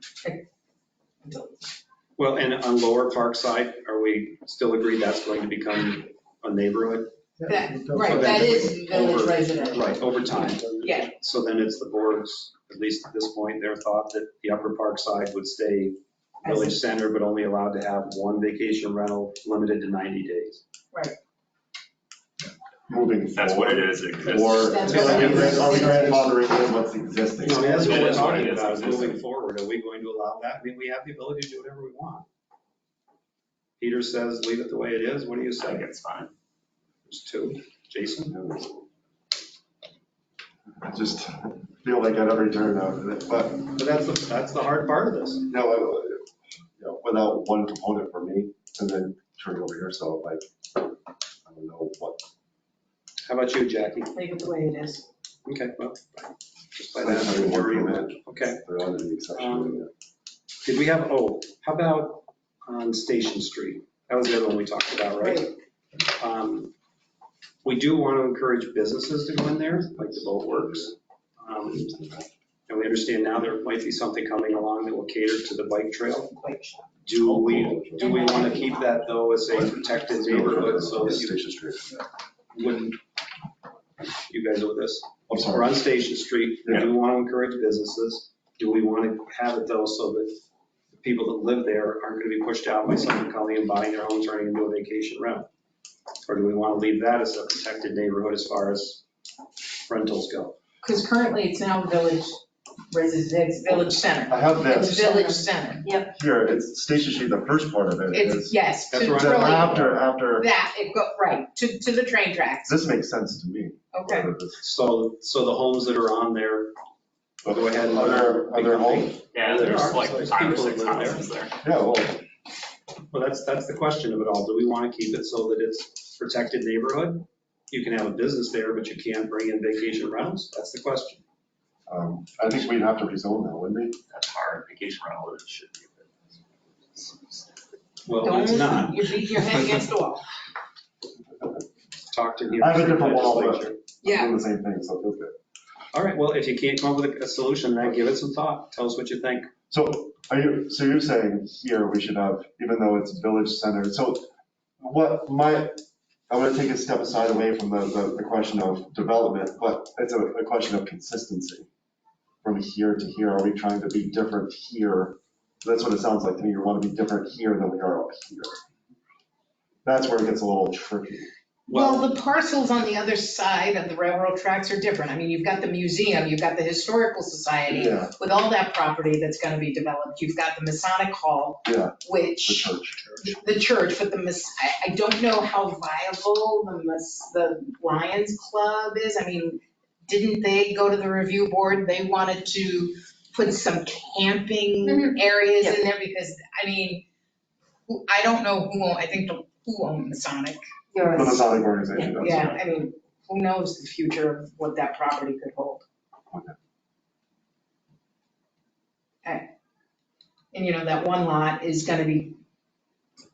Well, and on Lower Parkside, are we still agreed that's going to become a neighborhood? that, right, that is village Over- residential. Right, over time. Yeah. So then it's the board's, at least at this point, their thought that the Upper Parkside would stay Village Center, but only allowed to have 1 vacation rental, limited to 90 days. Moving That's what it is. It exists. Or, That's are what it is. we grandfathering in what's existing? No, that's what It we're is what talking it is. about, is moving forward. Are we going to allow that? I mean, we have the ability to do whatever we want. Peter says, leave it the way it is. What do you I think say? it's fine. There's 2. Jason? I just feel like at every turn now, but, But that's the hard part of this. without one component for me, and then turn it over here, so like, I don't know what. How about you, Jackie? Leave it the way it is. Okay, well, just by Like that, having one majority of permit. that. Okay. They're under the exception. Did we have, how about on Station Street? That was the other one we talked about, right? We do want to encourage businesses to go in there, like the Boat Works. And we understand now there might be something coming along that will cater to the bike trail. Do we want to keep that though as a protected neighborhood so that you Station Street. wouldn't, you guys with this? I'm We're sorry. on Station Street, we do want to encourage businesses. Do we want to have it though so that the people that live there aren't going to be pushed out by someone coming and buying their home, turning into a vacation rental? Or do we want to leave that as a protected neighborhood as far as rentals go? Because currently it's now village residence, village center. I have It's this village center. here, it's Station Street, the first part of it It's, is. yes, to That's right. really, After, that, it go, right, to the train tracks. this makes sense to me. Okay. So the homes that are on there, go ahead and. Are there homes? Yeah, There there's are. like There's 5 or people 6 that live there. houses there. Yeah, well, Well, that's the question of it all. Do we want to keep it so that it's protected neighborhood? You can have a business there, but you can't bring in vacation rentals? That's the question. I think we'd have to rezone that, wouldn't we? That's hard. Vacation rental, it should be. Well, it's not. You beat your head against the wall. Talk to the I have a different wall, but legislature. Yeah. doing the same thing, so it feels good. All right, well, if you can't come up with a solution, then give it some thought. Tell us what you think. So you're saying here we should have, even though it's village center, so I'm gonna take a step aside away from the question of development, but it's a question of consistency. From here to here, are we trying to be different here? That's what it sounds like to me, you want to be different here than we are up here. That's where it gets a little tricky. Well, the parcels on the other side of the railroad tracks are different. I mean, you've got the museum, you've got the historical society Yeah, with all that property that's gonna be developed. You've got the Masonic Hall, yeah, the which, church. the church, but I don't know how viable the Lions Club is. I mean, didn't they go to the review board? They wanted to put some camping areas in there because, I mean, I don't know who owned Masonic. The Masonic organization does. Yeah, I mean, who knows the future of what that property could hold. Okay. And that one lot is gonna be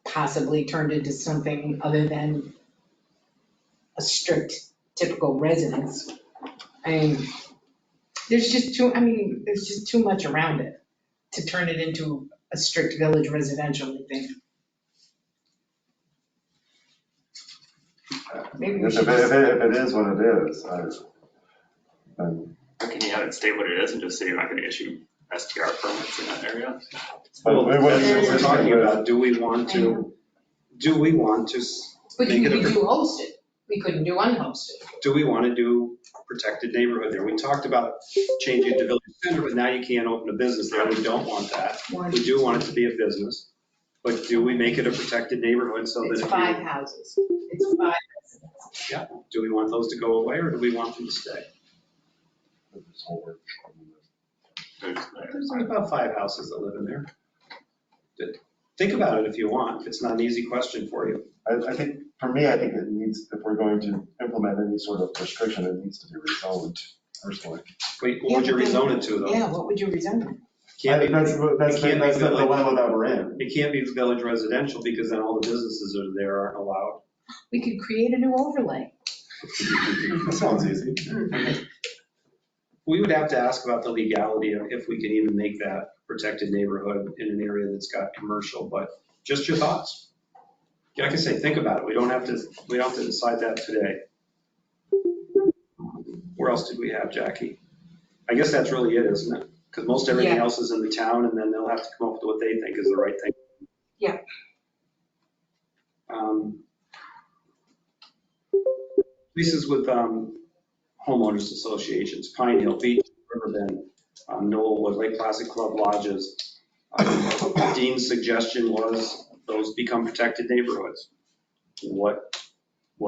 possibly turned into something other than a strict typical residence. I mean, there's just too much around it to turn it into a strict village residential, I think. Maybe we If should it is what it is, then. Can you have it state what it is and just say you're not gonna issue STR permits in that area? Well, But that's what we're it's- talking about. Do we want to But make you it could a, do hosted, we couldn't do unhosted. do we want to do protected neighborhood there? We talked about changing it to village center, but now you can't open a business there. We don't want that. We do want it to be a business. But do we make it a protected neighborhood so that It's if 5 you, houses, it's 5 residents. yeah, do we want those to go away or do we want them to stay? There's only about 5 houses that live in there. Think about it if you want. It's not an easy question for you. I think, for me, I think it needs, if we're going to implement any sort of restriction, it needs to be rezoned personally. Wait, what would you rezone it to though? Yeah, what would you rezone it? Can't be- That's it can't be the village. dilemma that we're in. It can't be village residential because then all the businesses are there aren't allowed. We could create a new overlay. That sounds easy. We would have to ask about the legality of if we can even make that protected neighborhood in an area that's got commercial, but just your thoughts. Like I say, think about it. We don't have to decide that today. Where else did we have, Jackie? I guess that's really it, isn't it? Because most everything Yeah. else is in the town and then they'll have to come up with what they think is the right thing. Yeah. Leases with homeowners associations, Pine Hill Beach, Riverbend, Knollwood, Lake Placid Club Lodges. Dean's suggestion was those become protected neighborhoods. What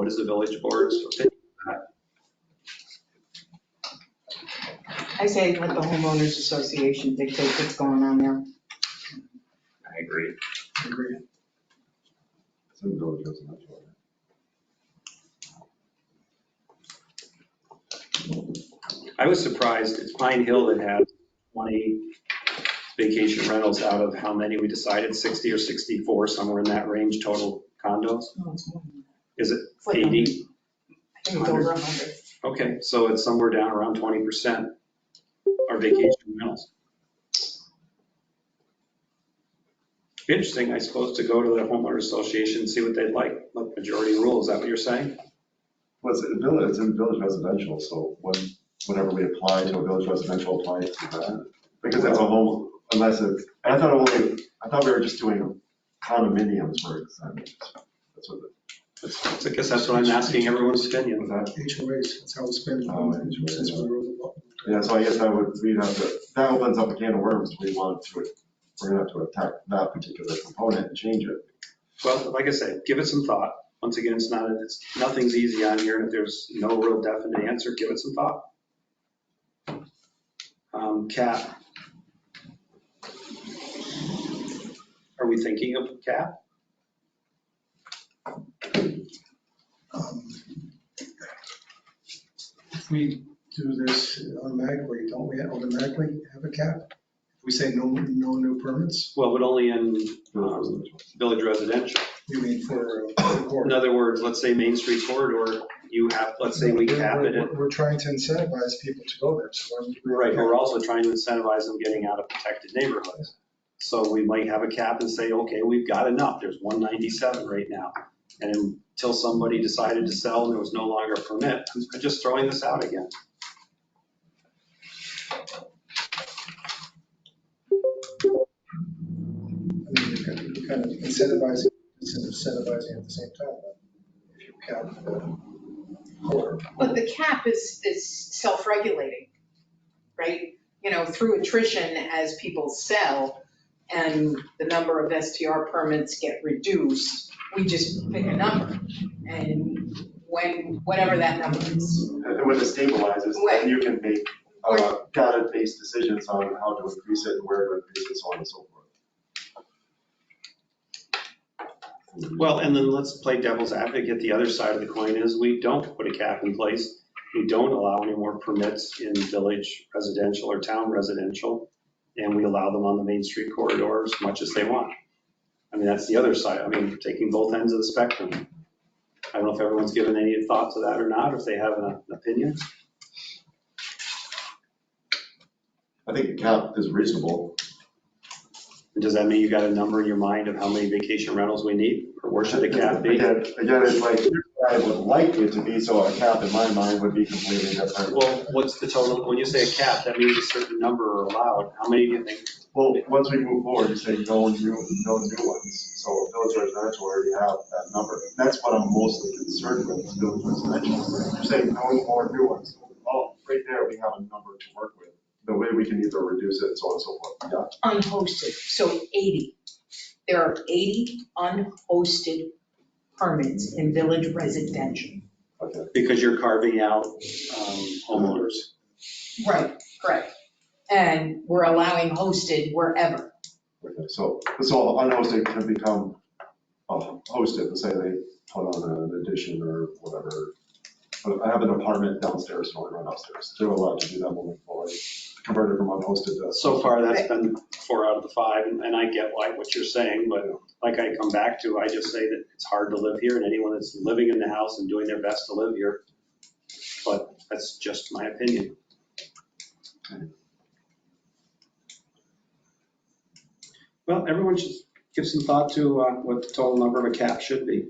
is the village board's opinion on that? I say let the homeowners association dictate what's going on there. I agree. Agree. It's in the village residential. I was surprised, it's Pine Hill that has 20 vacation rentals out of how many we decided, 60 or 64, somewhere in that range, total condos? No, it's more than that. Is it It's like 80? I think it's over 100. Okay, so it's somewhere down around 20% are vacation rentals. Be interesting, I suppose, to go to the homeowner association and see what they'd like majority rule, is that what you're saying? Well, it's in village residential, so whenever we apply to a village residential, apply to that. Because it's a home, unless it's, I thought we were just doing condominiums for example. That's what So I guess that's what I'm asking everyone's opinion. was that. HOAs, that's how it's been. Oh, HOAs. Since we wrote the law. Yeah, so I guess we'd have to, that opens up a can of worms. We're gonna have to attack that particular component and change it. Well, like I said, give it some thought. Once again, nothing's easy on here, and if there's no real definite answer, give it some thought. Cap. Are we thinking of cap? If we do this automatically, don't we automatically have a cap? If we say no new permits, Well, but only in village residential. you mean for In court? other words, let's say Main Street corridor, you have, let's say we cap it at, We're trying to incentivize people to go there, so. right, but we're also trying to incentivize them getting out of protected neighborhoods. So we might have a cap and say, okay, we've got enough, there's 197 right now. And until somebody decided to sell and there was no longer a permit, I'm just throwing this out again. I mean, you're kind of incentivizing at the same time, but if you cap the quarter. But the cap is self-regulating, right? You know, through attrition as people sell and the number of STR permits get reduced, we just pick a number. And whatever that number is. And when it stabilizes, then you can make data-based decisions on how to increase it and where to increase it, so on and so forth. Well, and then let's play devil's advocate. The other side of the coin is we don't put a cap in place. We don't allow any more permits in village residential or town residential, and we allow them on the Main Street corridor as much as they want. I mean, that's the other side. I mean, taking both ends of the spectrum. I don't know if everyone's given any thought to that or not, or if they have an opinion. I think a cap is reasonable. Does that mean you got a number in your mind of how many vacation rentals we need, or where should the cap be? Again, it's like, I would like it to be, so a cap in my mind would be completely different. Well, what's the total, when you say a cap, that means a certain number are allowed. How many do you think? Well, once we move forward, you say no new ones. So village residential already have that number. That's what I'm mostly concerned with, is village residential. You're saying no more new ones. Oh, right there, we have a number to work with. The way we can either reduce it and so on and so forth. Yeah. Unhosted, so 80. There are 80 unhosted permits in village residential. Okay. Because you're carving out homeowners. Right, correct. And we're allowing hosted wherever. Okay. So unhosted can become hosted. Let's say they put on an addition or whatever. But I have an apartment downstairs, so I run upstairs. They're allowed to do that moving forward. Converted from unhosted to. So far, that's been 4 out of the 5, and I get what you're saying, but like I come back to, I just say that it's hard to live here, and anyone that's living in the house and doing their best to live here. But that's just my opinion. Well, everyone should give some thought to what the total number of a cap should be.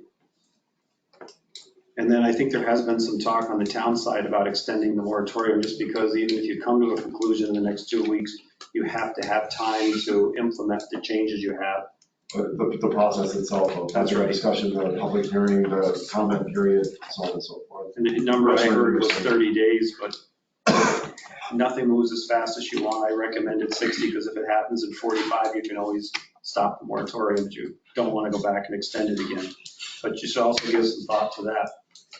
And then I think there has been some talk on the town side about extending the moratorium, just because even if you come to a conclusion in the next 2 weeks, you have to have time to implement the changes you have. The process itself. That's right. Discussion, the public hearing, the comment period, so on and so forth. And the number I heard was 30 days, but nothing moves as fast as you want. I recommended 60, because if it happens in 45, you can always stop the moratorium, but you don't want to go back and extend it again. But you should also give some thought to that,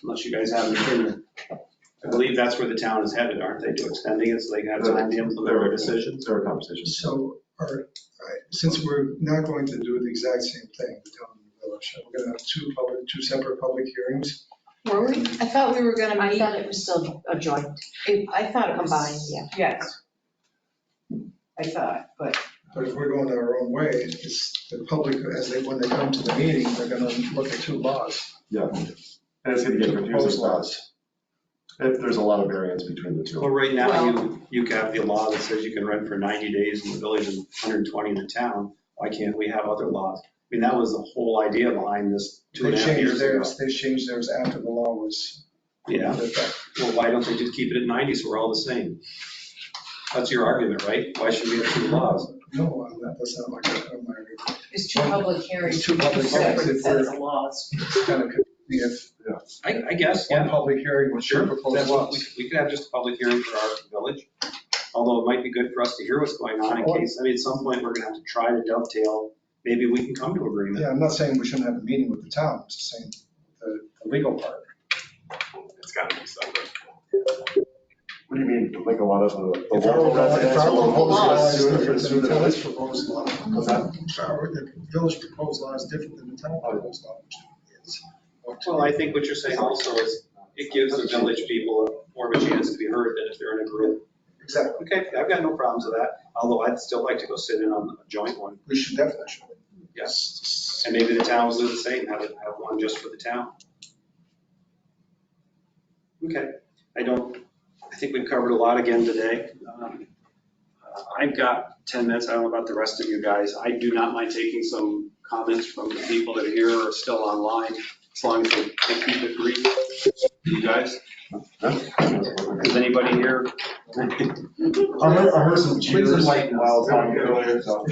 unless you guys have an opinion. I believe that's where the town is headed, aren't they, to extending it so they can have time to implement their decisions? There are conversations. So, all right, since we're not going to do the exact same thing, the town and the village, we're going to have two separate public hearings. Were we? I thought we were gonna I meet. thought it was still a joint, I thought it was. combined, yeah. Yes. I thought, but But if we're going our own way, it's the public, when they come to the meeting, they're going to look at 2 laws. Yeah. And it's going to get Two confusing proposed laws. If there's a lot of variance between the two. Well, right now, you have the law that says you can rent for 90 days in the village and 120 in the town. Why can't we have other laws? I mean, that was the whole idea behind this 2.5 years ago. They changed theirs after the law was. Yeah, well, why don't they just keep it at 90 so we're all the same? That's your argument, right? Why should we have 2 laws? No, that's not my argument. it's 2 public hearings, Two public separate hearings, sets of laws. It's kind of confusing if I guess, one yeah. public hearing was Sure, proposed that's what, laws. we could have just a public hearing for our village. Although it might be good for us to hear what's going on in case, I mean, at some point, we're gonna have to try to dovetail. Maybe we can come to agreement. Yeah, I'm not saying we shouldn't have a meeting with the town, I'm just saying the legal part. It's got to be separate. What do you mean, like a lot of the If our local residents local will laws sue is the different sue than the the village village? proposed law, the village proposed law is different than the town proposed law, which is. Well, I think what you're saying also is it gives the village people more of a chance to be heard than if they're in a group. Exactly, Okay, I've got no problems with that, although I'd still like to go sit in on a joint one. we should definitely. Yes. And maybe the towns do the same, have one just for the town. Okay, I think we've covered a lot again today. I've got 10 minutes, I don't know about the rest of you guys. I do not mind taking some comments from the people that are here or still online, as long as they keep it brief. You guys? Is anybody here? I heard some cheers while I was talking earlier, so.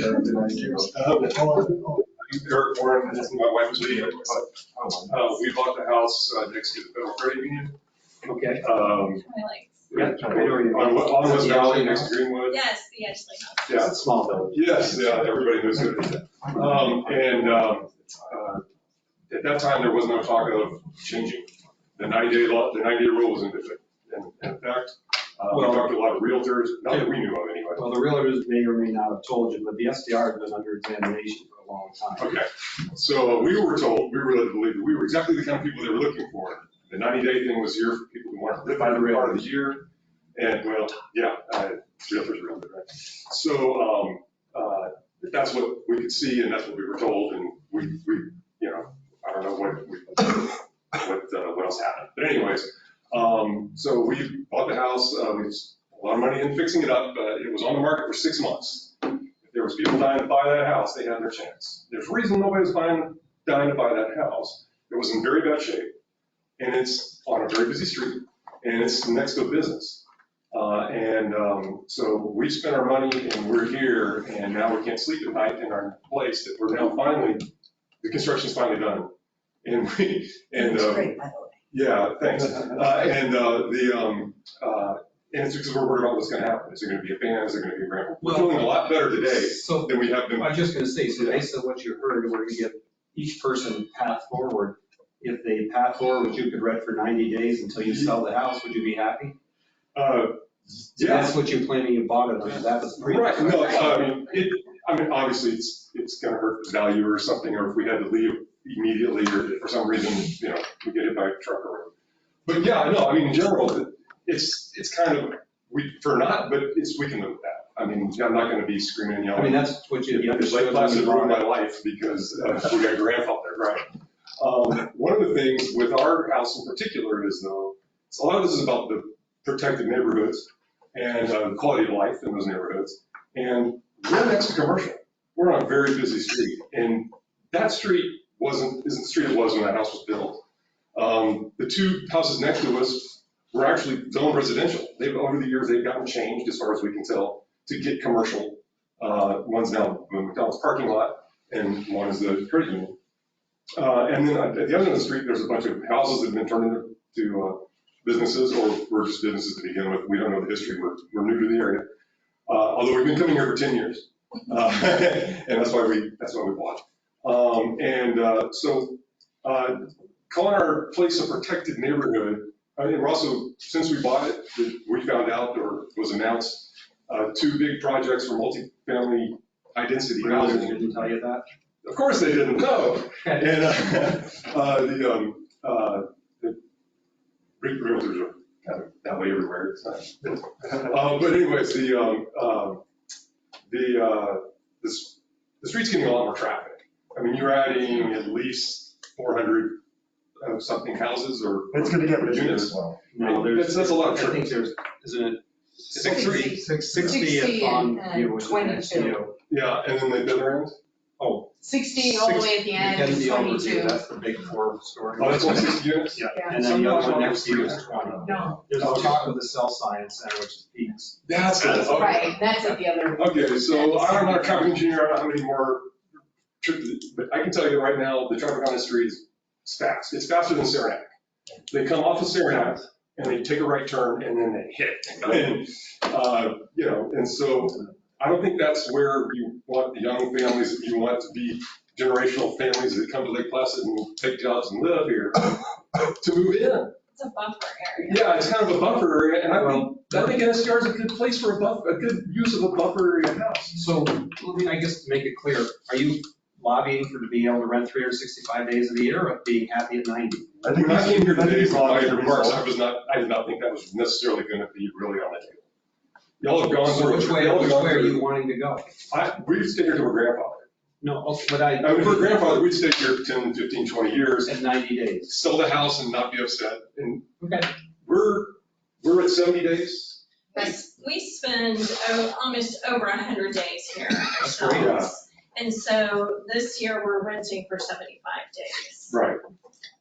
Eric Warren, this is my wife Lydia, but we bought the house next to the Federal Credit Union. Okay. Yeah, on West Valley, next to Greenwood. Yes, the Edgeley house. Yeah. It's a small village. Yes, yeah, everybody knows who it is. At that time, there was no talk of changing. The 90-day law, the 90-day rule was in effect. We talked to a lot of realtors, not that we knew of anyway. Well, the realtors may or may not have told you, but the STR has been under examination for a long time. Okay, so we were told, we were led to believe that we were exactly the kind of people they were looking for. The 90-day thing was here for people who wanted to live by the part of the year. And well, yeah, realtors were under, right? So that's what we could see and that's what we were told. And we I don't know what else happened. But anyways, so we bought the house, we spent a lot of money in fixing it up. It was on the market for 6 months. If there was people dying to buy that house, they had their chance. There's a reason nobody was dying to buy that house. It was in very bad shape, and it's on a very busy street, and it's next to a business. So we spent our money and we're here, and now we can't sleep at night in our place that we're now finally, the construction's finally done. And That's great, by the way. yeah, thanks. And it's because we're worried about what's gonna happen. Is there gonna be a ban? Is there gonna be a grant? We're feeling a lot better today So than we have been. I was just gonna say, so based on what you heard, we're gonna give each person path forward. If they path forward, which you could rent for 90 days until you sell the house, would you be happy? Yeah. That's what you're claiming you bought it on, that was the Right, previous. no, I mean, obviously, it's gonna hurt the value or something, or if we had to leave immediately, or if for some reason, we get hit by a truck or whatever. But yeah, no, I mean, in general, it's kind of, we can live with that. I mean, I'm not gonna be screaming and yelling. I mean, that's what you It's understood. like Placid ruined my life because we got grandfathered, right? One of the things with our house in particular is, though, a lot of this is about the protected neighborhoods and quality of life in those neighborhoods. And we're next to commercial. We're on a very busy street, and that street isn't the street it was when that house was built. The two houses next to us were actually zoned residential. Over the years, they've gotten changed, as far as we can tell, to get commercial. One's now the McDonald's parking lot, and one is the credit union. And then at the other end of the street, there's a bunch of houses that have been turned into businesses, or were just businesses to begin with. We don't know the history. We're new to the area. Although we've been coming here for 10 years. And that's why we bought. So calling our place a protected neighborhood, and we're also, since we bought it, we found out, or was announced, 2 big projects for multifamily high density housing. Realtors didn't tell you that? Of course they didn't know. And the realtors are kind of that way everywhere. It's not. But anyways, the street's getting a lot more traffic. I mean, you're adding at least 400 something houses or It's gonna get units. reduced as well. No, That's a lot of I think traffic. there's, isn't it? 60. 60 on and you, which is next to 22. you. Yeah, and then the other end? Oh. 60 all the way at the end, Mackenzie Overview, 22. that's the big 4-story. Oh, that's only 60 units? Yeah, Yeah. and then the other one next to you is 20. No, There's on top of the Cell Science Center, which is Peaks. That's it. Okay. right, that's at the other. Okay, so I'm not a traffic engineer, I don't know how many more trips, but I can tell you right now, the traffic on the street is fast. It's faster than Saranac. They come off of Saranac and they take a right turn and then they hit. And, and so I don't think that's where you want the young families, that you want to be generational families that come to Lake Placid and take jobs and live here to move in. It's a buffer area. Yeah, it's kind of a buffer area, and I think an STR is a good place for a good use of a buffer area house. So, let me, I guess, to make it clear, are you lobbying to be able to rent 365 days of the year, or being happy at 90? I think When I came here today he's for my on the remarks, result. I did not think that was necessarily gonna be really on the table. Y'all have gone So through. which way are you wanting to go? We'd stay here till we're grandfather. No, okay, but I If we're grandfather, we'd stay here 10, 15, 20 years, at 90 days. sell the house and not be upset. And Okay. we're at 70 days. We spend almost over 100 days here That's great. ourselves. And so this year we're renting for 75 days. Right.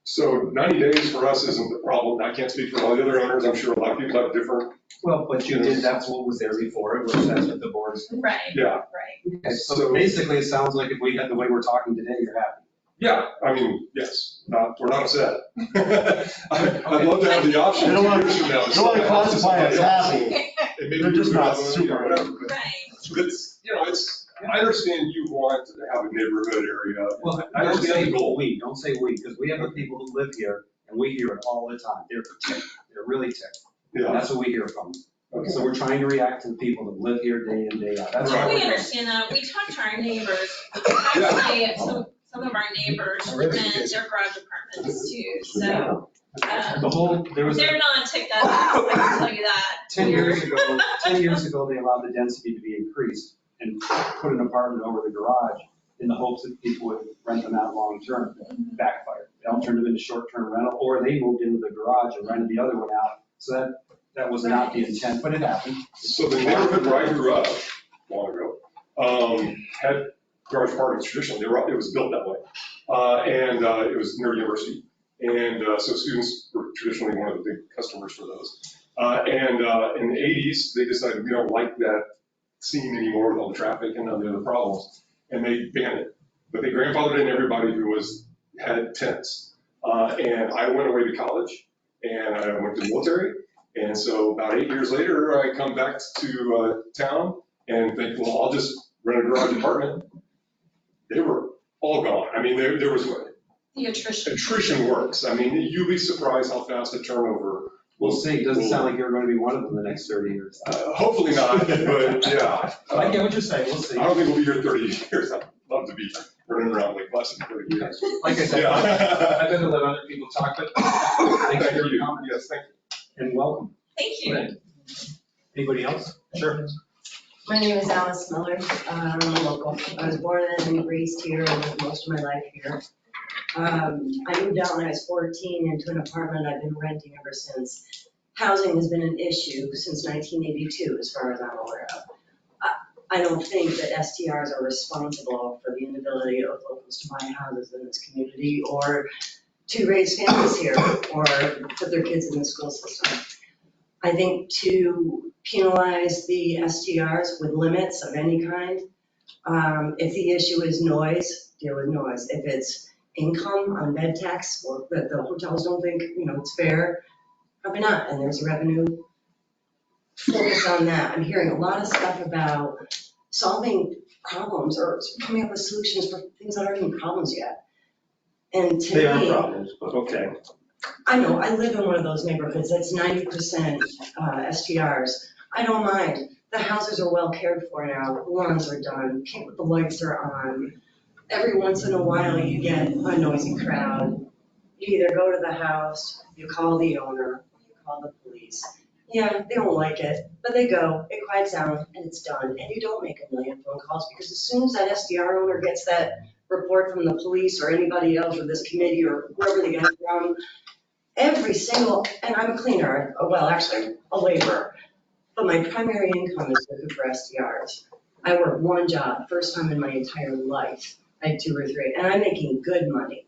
So 90 days for us isn't the problem. I can't speak for all the other owners. I'm sure a lot of people have different. Well, but you did, that's what was there before, which that's what the board's. Right. Yeah. Right. Okay, so basically, it sounds like if we had the way we're talking today, you're happy. Yeah, I mean, yes, we're not upset. I'd love to have the option. They don't want- 2 years from now to they don't sell want the to house to classify us somebody else. happy. And maybe They're just move not another one, super. whatever. Right. It's, I understand you want to have a neighborhood area. Well, I don't understand say the goal. we, don't say we, because we have the people who live here, and we hear it all the time. They're ticked, they're really ticked. And Yeah. that's what we hear from them. Okay. So we're trying to react to the people that live here day in, day out. That's Right. what We we're doing. understand that. We talk to our neighbors. Actually, some of our neighbors rent their garage apartments too. So The whole, there was they're not ticked at us, I can tell you that. 10 years ago, 10 years ago, they allowed the density to be increased and put an apartment over the garage. in the hopes that people would rent them out long-term. Backfired. They all turned them into short-term rental, or they moved into the garage and rented the other one out. So that was not the intent, but it happened. So the neighborhood where I grew up long ago, had garage parties traditionally. It was built that way. And it was near university. And so students were traditionally one of the big customers for those. And in the 80s, they decided we don't like that scene anymore with all the traffic and all the other problems. And they banned it. But they grandfathered in everybody who had tents. And I went away to college and I went to the military. And so about 8 years later, I come back to town and think, well, I'll just rent a garage apartment. They were all gone. I mean, there was The attrition. attrition works. I mean, you'd be surprised how fast the turnover. We'll see. It doesn't sound like you're going to be one of them the next 30 years. Hopefully not, but yeah. I get what you're saying. We'll see. I don't think we'll be here 30 years. I'd love to be running around like Placid for 30 years. Like I said, Yeah. I've been to let other people talk, but thanks for your comment. Yes, thank you. And welcome. Thank you. Anybody else? Sure. My name is Alice Miller. I'm a local. I was born and raised here and lived most of my life here. I moved out when I was 14 into an apartment I've been renting ever since. Housing has been an issue since 1982, as far as I'm aware of. I don't think that STRs are responsible for the inability of locals to buy houses in this community or to raise families here or put their kids in the school system. I think to penalize the STRs with limits of any kind, if the issue is noise, deal with noise. If it's income on bed tax, or that the hotels don't think, it's fair, probably not, and there's revenue. Focus on that. I'm hearing a lot of stuff about solving problems or coming up with solutions for things that aren't even problems yet. And to They are me, problems, but okay. I know, I live in one of those neighborhoods that's 90% STRs. I don't mind. The houses are well cared for now, the lawns are done, the lights are on. Every once in a while you get a noisy crowd. You either go to the house, you call the owner, or you call the police. Yeah, they don't like it, but they go, it quiets down, and it's done. And you don't make a million phone calls, because as soon as that STR owner gets that report from the police or anybody else or this committee or wherever they get it from, every single, and I'm a cleaner, well, actually, a laborer, but my primary income is looking for STRs. I work one job, first time in my entire life. I had 2 or 3, and I'm making good money.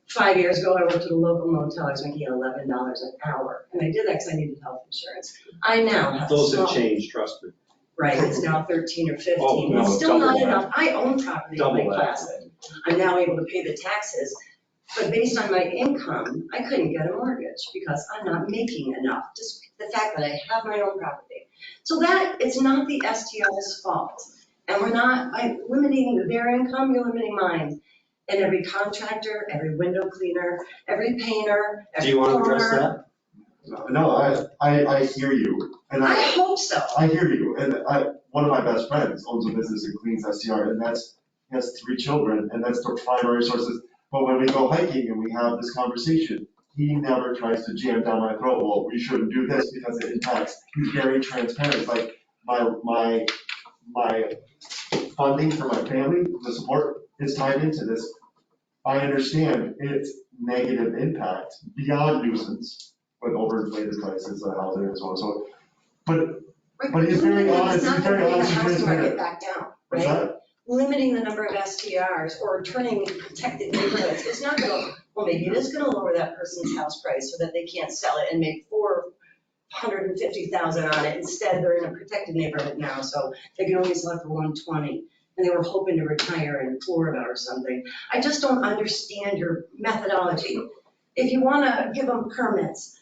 5 years ago, I worked at a local motel. I was making $11 an hour, and I did that because I needed health insurance. I now have Those small, have changed, trust me. right, it's now 13 or 15. Oh, no, It's still not double that. enough. I own property in Double that. Placid. I'm now able to pay the taxes, but based on my income, I couldn't get a mortgage because I'm not making enough. Just the fact that I have my own property. So that, it's not the STR's fault. And we're not, by limiting their income, you're limiting mine. And every contractor, every window cleaner, every painter, Do every you want to address plumber. that? No, I hear you, and I hope so. I hear you, and one of my best friends owns a business and cleans STR, and he has 3 children, and that's their primary sources. But when we go hiking and we have this conversation, he never tries to jam down my throat, well, we shouldn't do this because it impacts. He's very transparent, like my funding for my family, the support is tied into this. I understand its negative impact beyond nuisance with overinflated prices of housing and so on, so, but he's very honest, he's very honest and It's not going to bring the housing market transparent. back down, What's right? that? Limiting the number of STRs or turning protected neighborhoods, it's not going to, well, maybe it is going to lower that person's house price so that they can't sell it and make $450,000 on it. Instead, they're in a protected neighborhood now, so they can only sell it for $120,000. And they were hoping to retire in Florida or something. I just don't understand your methodology. If you want to give them permits,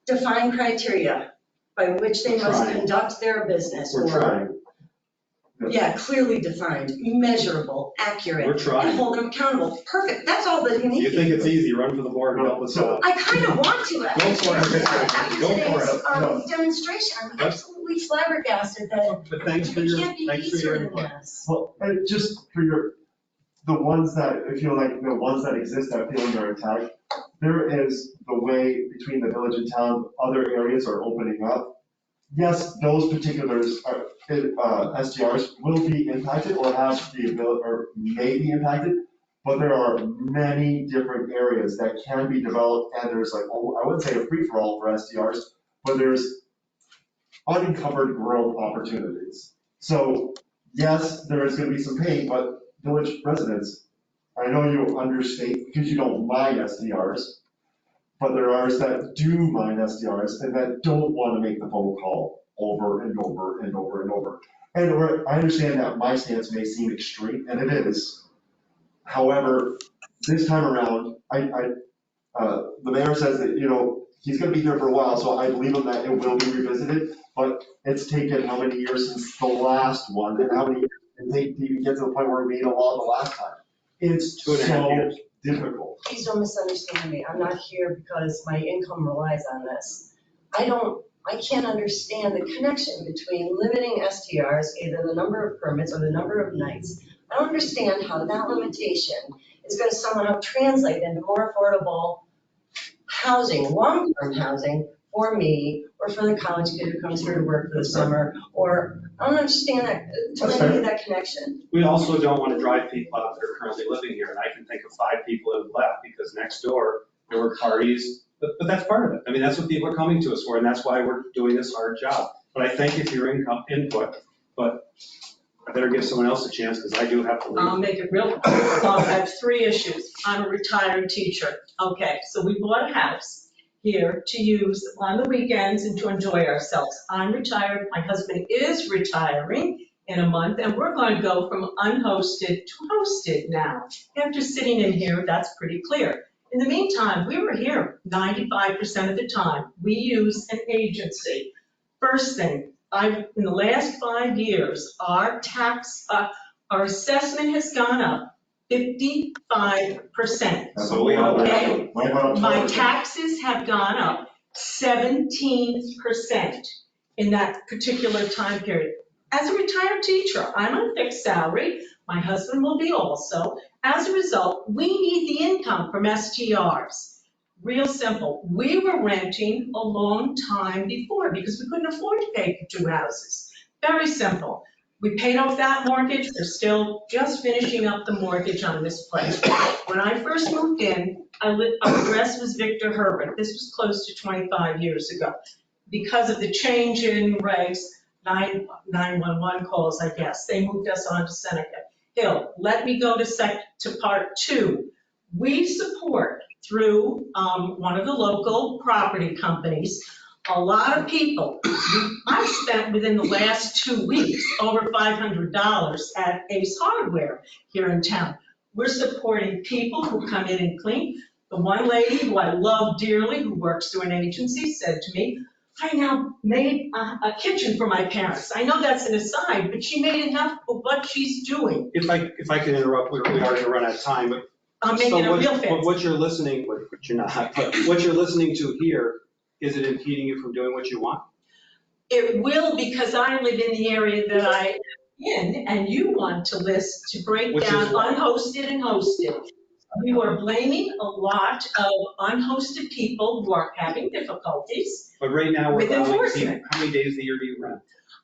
define criteria by which they must conduct their business. We're trying. Yeah, clearly defined, measurable, accurate. We're trying. And hold them accountable. Perfect, that's all that you need. You think it's easy, run for the board and help us out. I kind of want to. Go for it. After Go for today's it. demonstration, I'm absolutely flabbergasted that But thanks for it your, can't be thanks for easier your than input. this. Well, and just for the ones that, I feel like the ones that exist that feel under attack, there is the way between the village and town, other areas are opening up. yes, those particulars are, STRs will be impacted or have the ability, or may be impacted, but there are many different areas that can be developed, and there's like, oh, I wouldn't say a free-for-all for STRs, but there's unencumbered growth opportunities. So yes, there is gonna be some pain, but village residents, I know you understate because you don't mind STRs, but there are that do mind STRs and that don't want to make the phone call over and over and over and over. And I understand that my stance may seem extreme, and it is. However, this time around, the mayor says that, he's gonna be here for a while, so I believe him that it will be revisited, but it's taken how many years since the last one, and how many years did it take to even get to the point where we made a law the last time? It's 2.5 so years. difficult. Please don't misunderstand me. I'm not here because my income relies on this. I can't understand the connection between limiting STRs, either the number of permits or the number of nights. I don't understand how that limitation is going to somehow translate into more affordable housing, long-term housing for me or for the college kid who comes here to work for the summer, or I don't understand that, that connection. We also don't want to drive people out that are currently living here, and I can think of 5 people who have left because next door there were parties, but that's part of it. I mean, that's what people are coming to us for, and that's why we're doing this hard job. But I thank you for your input, but I better give someone else a chance because I do have to leave. I'll make it real quick. I have 3 issues. I'm a retired teacher. Okay, so we bought a house here to use on the weekends and to enjoy ourselves. I'm retired. My husband is retiring in a month, and we're going to go from unhosted to hosted now. After sitting in here, that's pretty clear. In the meantime, we were here 95% of the time. We use an agency. First thing, in the last 5 years, our assessment has gone up 55%. So we all Okay. My taxes have gone up 17% in that particular time period. As a retired teacher, I'm on a fixed salary. My husband will be also. As a result, we need the income from STRs. Real simple. We were renting a long time before because we couldn't afford to pay for 2 houses. Very simple. We paid off that mortgage. We're still just finishing up the mortgage on this place. When I first moved in, our address was Victor Herbert. This was close to 25 years ago. Because of the change in regs, 911 calls, I guess, they moved us on to Seneca Hill. Let me go to part 2. We support through one of the local property companies a lot of people. I've spent within the last 2 weeks over $500 at Ace Hardware here in town. We're supporting people who come in and clean. The one lady who I love dearly, who works through an agency, said to me, I now made a kitchen for my parents. I know that's an aside, but she made enough for what she's doing. If I can interrupt, we are going to run out of time, but I'm making a real fix. What you're listening, but you're not, but what you're listening to here, is it impeding you from doing what you want? It will, because I live in the area that I'm in, and you want to break down unhosted and hosted. You are blaming a lot of unhosted people who are having difficulties. But right now, with enforcement. How many days a year do you rent?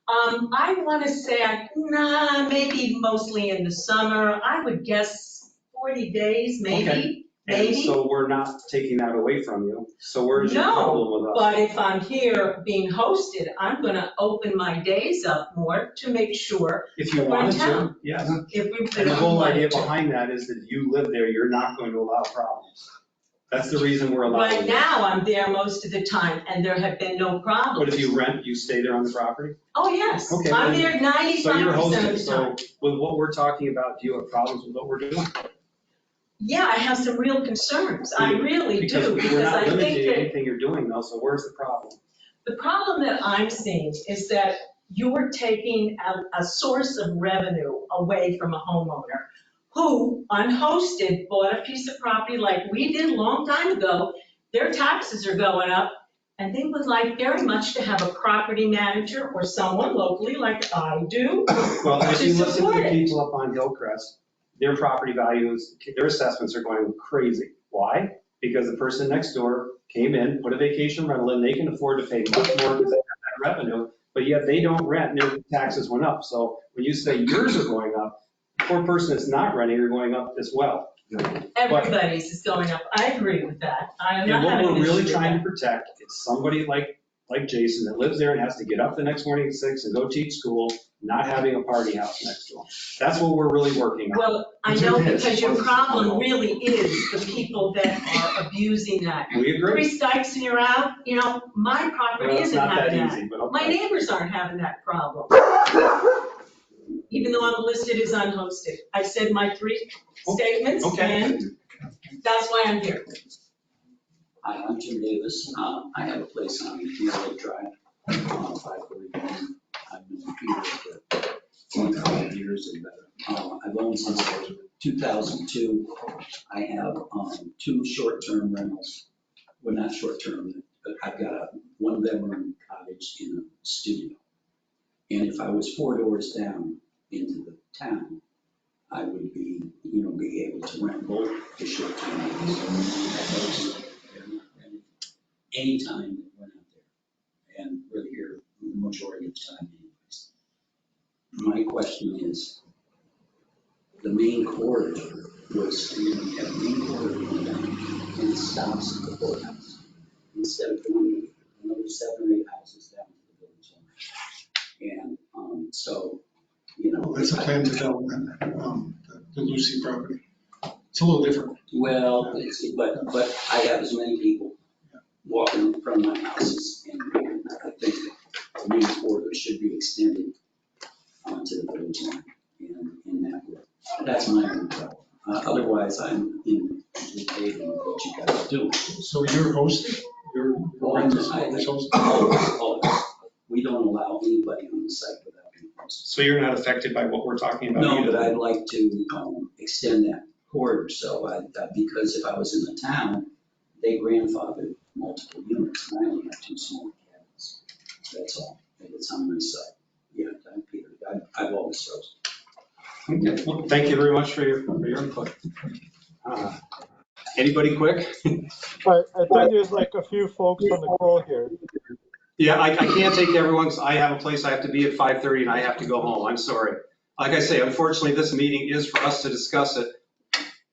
I want to say, maybe mostly in the summer. I would guess 40 days, maybe. Okay. Maybe. And so we're not taking that away from you. So where's your problem with us? But if I'm here being hosted, I'm going to open my days up more to make sure. If you wanted to, yes. And the whole idea behind that is that you live there, you're not going to allow problems. That's the reason we're allowing Right now, I'm there most of the time, and there have been no problems. But if you rent, you stay there on the property? Oh, yes. Okay. I'm there 95% of the time. So with what we're talking about, do you have problems with what we're doing? Yeah, I have some real concerns. I really do. Because we're not limiting anything you're doing though, so where's the problem? The problem that I'm seeing is that you are taking a source of revenue away from a homeowner who, unhosted, bought a piece of property like we did a long time ago. Their taxes are going up, and they would like very much to have a property manager or someone locally like I do Well, if you listen to the it. people up on Hillcrest, their property values, their assessments are going crazy. Why? Because the person next door came in, put a vacation rental in, they can afford to pay much more because they have that revenue yet they don't rent, and their taxes went up. So when you say yours are going up, the poor person that's not renting are going up as well. Everybody's is going up. I agree with that. I'm not And what having an we're issue really with trying to that. protect is somebody like Jason that lives there and has to get up the next morning at 6 and go teach school, not having a party house next to him. That's what we're really working on. Well, I know, because your problem really is the people that are abusing that. We agree. 3 strikes and you're out, my property Well, it's isn't not that having that. easy, but okay. My neighbors aren't having that problem. Even though I'm listed as unhosted. I've said my 3 statements, Okay. and that's why I'm here. Hi, I'm Jim Davis. I have a place on Deer Lake Drive, 541. I've been here for 25 years and better. I've owned since 2002. I have 2 short-term rentals. Well, not short-term, but I've got a 1-bedroom cottage in a studio. And if I was 4 doors down into the town, I would be able to rent both the short-term rentals. Anytime that we're not there, and we're here the majority of the time anyways. My question is, the main corridor was, we have a main corridor and it stops at the courthouse. Instead of going another 7 or 8 houses down to the village line. And so, That's a planned development, the Lucy property. It's a little different. well, but I have as many people walking from my houses, and I think the main corridor should be extended onto the village line in that way. That's my own problem. Otherwise, I'm in favor of what you guys are doing. So you're hosting? You're hosting? Always. We don't allow anybody on the site without being hosted. So you're not affected by what we're talking about? No, either? but I'd like to extend that corridor, so because if I was in the town, they grandfathered multiple units, and I only have 2 small cabins. That's all, and it's on my site. Yeah, Peter, I've always chosen. Okay, well, thank you very much for your input. Anybody quick? I think there's like a few folks on the call here. Yeah, I can't take everyone, because I have a place I have to be at 5:30 and I have to go home. I'm sorry. Like I say, unfortunately, this meeting is for us to discuss it.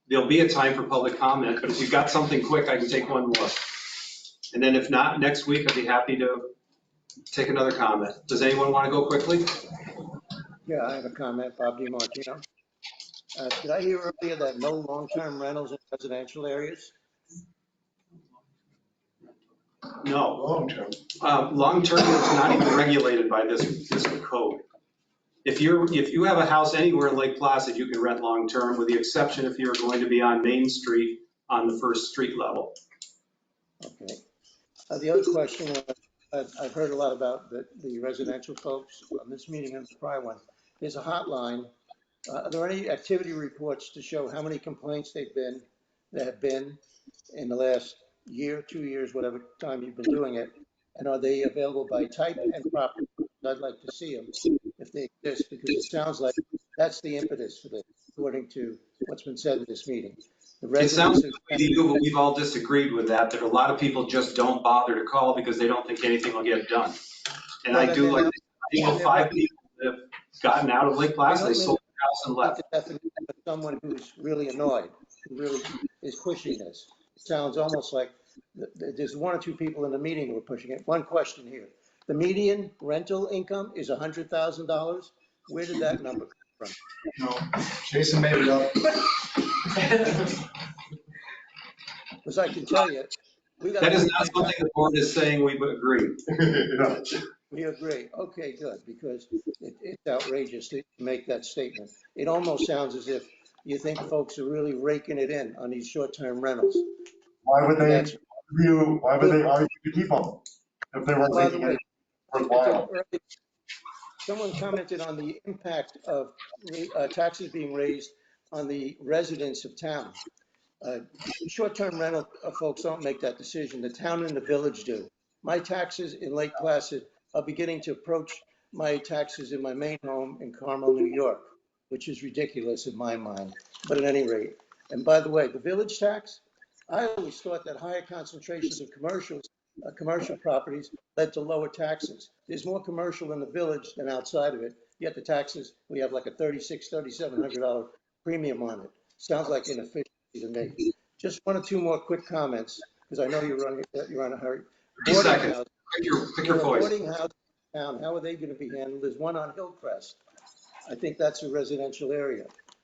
There'll be a time for public comment, but if you've got something quick, I can take one more. And then if not, next week, I'd be happy to take another comment. Does anyone want to go quickly? Yeah, I have a comment, Bob DiMartino. Did I hear earlier that no long-term rentals in residential areas? No. Long-term. Long-term is not even regulated by this code. If you have a house anywhere in Lake Placid, you can rent long-term, with the exception if you're going to be on Main Street on the first street level. Okay. The other question was, I've heard a lot about the residential folks on this meeting and the prior one. There's a hotline. Are there any activity reports to show how many complaints there have been in the last year, 2 years, whatever time you've been doing it? And are they available by type and property? I'd like to see them if they exist, because it sounds like that's the impetus for this, according to what's been said in this meeting. It sounds good to you, but we've all disagreed with that a lot of people just don't bother to call because they don't think anything will get done. And I do, like, I know 5 people that have gotten out of Lake Placid, they sold their house and left. The definition of someone who's really annoyed, who really is pushing this. It sounds almost like there's 1 or 2 people in the meeting who are pushing it. One question here. The median rental income is $100,000. Where did that number come from? No, Jason made it up. Because I can tell you, that is not something the board is saying we would agree. We agree. Okay, good, because it's outrageous to make that statement. It almost sounds as if you think folks are really raking it in on these short-term rentals. Why would they argue to keep them if they weren't making it worthwhile? Someone commented on the impact of taxes being raised on the residents of town. Short-term rental folks don't make that decision. The town and the village do. My taxes in Lake Placid are beginning to approach my taxes in my main home in Carmel, New York, which is ridiculous in my mind. But at any rate, and by the way, the village tax, I always thought that higher concentrations of commercials commercial properties led to lower taxes. There's more commercial in the village than outside of it, yet the taxes, we have like a $3,700 premium on it. Sounds like inefficiency to me. Just one or two more quick comments, because I know you're on a hurry. 30 seconds. Pick your voice. Boarding house in town, how are they going to be handled? There's one on Hillcrest. I think that's a residential area.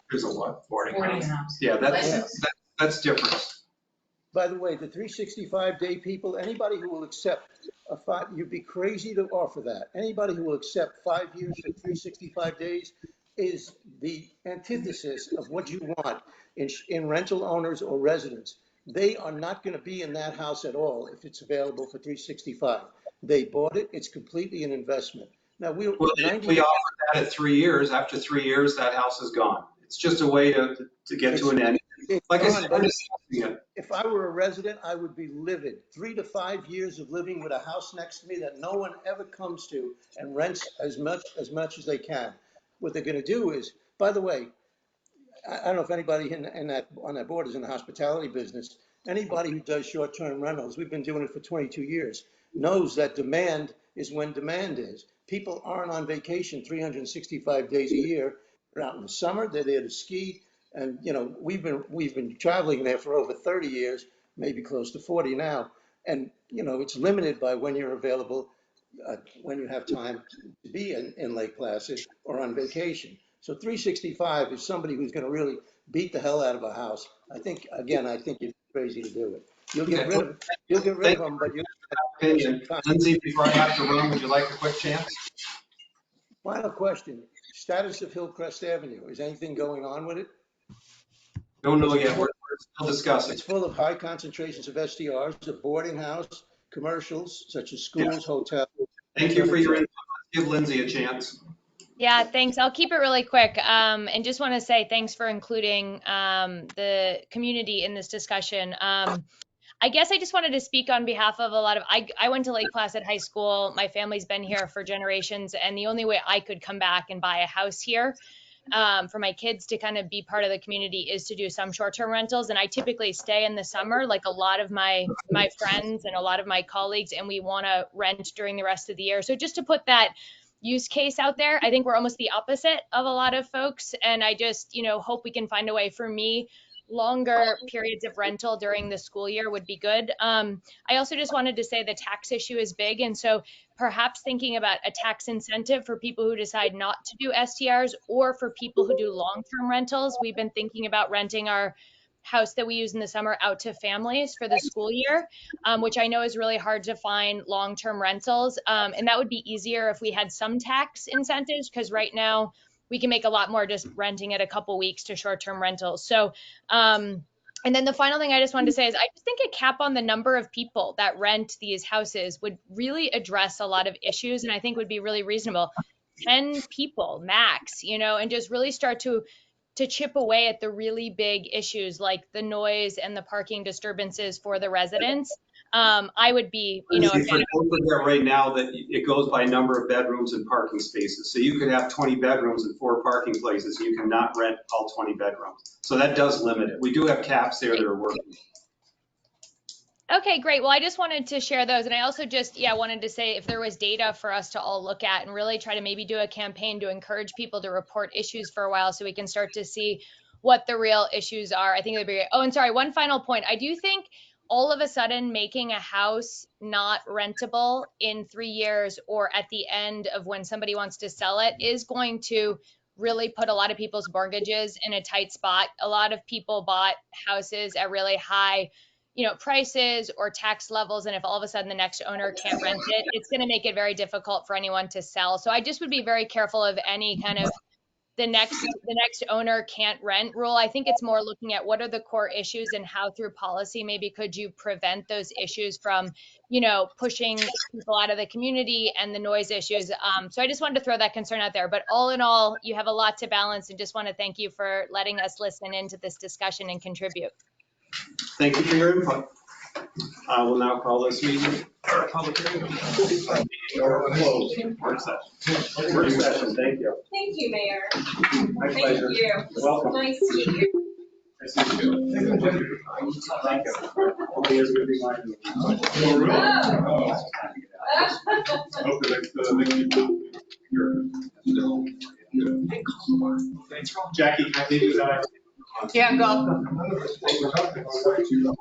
There's a what? Boarding house. Yeah, that's different. By the way, the 365-day people, anybody who will accept you'd be crazy to offer that. Anybody who will accept 5 years for 365 days is the antithesis of what you want in rental owners or residents. They are not going to be in that house at all if it's available for 365. They bought it. It's completely an investment. Now, we offer that at 3 years. After 3 years, that house is gone. It's just a way to get to an end. Like I said, we're discussing it. If I were a resident, I would be livid. 3 to 5 years of living with a house next to me that no one ever comes to and rents as much as they can. What they're going to do is, by the way, I don't know if anybody on that board is in the hospitality business. Anybody who does short-term rentals, we've been doing it for 22 years, knows that demand is when demand is. People aren't on vacation 365 days a year. They're out in the summer. They're there to ski. And, you know, we've been traveling there for over 30 years, maybe close to 40 now. And, you know, it's limited by when you're available, when you have time to be in Lake Placid or on vacation. So 365 is somebody who's going to really beat the hell out of a house. I think you're crazy to do it. You'll get rid of them, but you'll opinion. Lindsay, before I have to run, would you like a quick chance? Final question. Status of Hillcrest Avenue. Is anything going on with it? Don't know yet. We're still discussing. It's full of high concentrations of STRs, a boarding house, commercials such as schools, hotels. Thank you for your input. Let's give Lindsay a chance. Yeah, thanks. I'll keep it really quick. And just want to say thanks for including the community in this discussion. I guess I just wanted to speak on behalf of I went to Lake Placid High School. My family's been here for generations. And the only way I could come back and buy a house here for my kids to kind of be part of the community is to do some short-term rentals. And I typically stay in the summer, like a lot of my friends and a lot of my colleagues, and we want to rent during the rest of the year. So just to put that use case out there, I think we're almost the opposite of a lot of folks. And I just, hope we can find a way. For me, longer periods of rental during the school year would be good. I also just wanted to say the tax issue is big. And so perhaps thinking about a tax incentive for people who decide not to do STRs or for people who do long-term rentals. We've been thinking about renting our house that we use in the summer out to families for the school year, which I know is really hard to find long-term rentals. And that would be easier if we had some tax incentives, because right now we can make a lot more just renting it a couple weeks to short-term rentals. So, and then the final thing I just wanted to say is I just think a cap on the number of people that rent these houses would really address a lot of issues, and I think would be really reasonable. 10 people max, and just really start to chip away at the really big issues like the noise and the parking disturbances for the residents. I would be, don't forget right now that it goes by number of bedrooms and parking spaces. So you could have 20 bedrooms and 4 parking places. You cannot rent all 20 bedrooms. So that does limit it. We do have caps there that are working. Okay, great. Well, I just wanted to share those. And I also just, wanted to say if there was data for us to all look at and really try to maybe do a campaign to encourage people to report issues for a while so we can start to see what the real issues are. I think it'd be great. Oh, and sorry, one final point. I do think all of a sudden making a house not rentable in 3 years or at the end of when somebody wants to sell it is going to really put a lot of people's mortgages in a tight spot. A lot of people bought houses at really high prices or tax levels. And if all of a sudden the next owner can't rent it, it's going to make it very difficult for anyone to sell. So I just would be very careful of any kind of the next owner can't rent rule. I think it's more looking at what are the core issues and how through policy, maybe could you prevent those issues from, pushing people out of the community and the noise issues. So I just wanted to throw that concern out there, but all in all, you have a lot to balance and just want to thank you for letting us listen into this discussion and contribute. Thank you for your input. I will now call this meeting public hearing. Work session. Thank you. Thank you, Mayor. My Thank pleasure. you. Welcome. Nice to meet you. Nice to meet you. Thank you. Hopefully it's gonna be mine. Oh, really? Oh. Hope the next people here. Jackie, can I leave you that? Yeah, go. Thank you.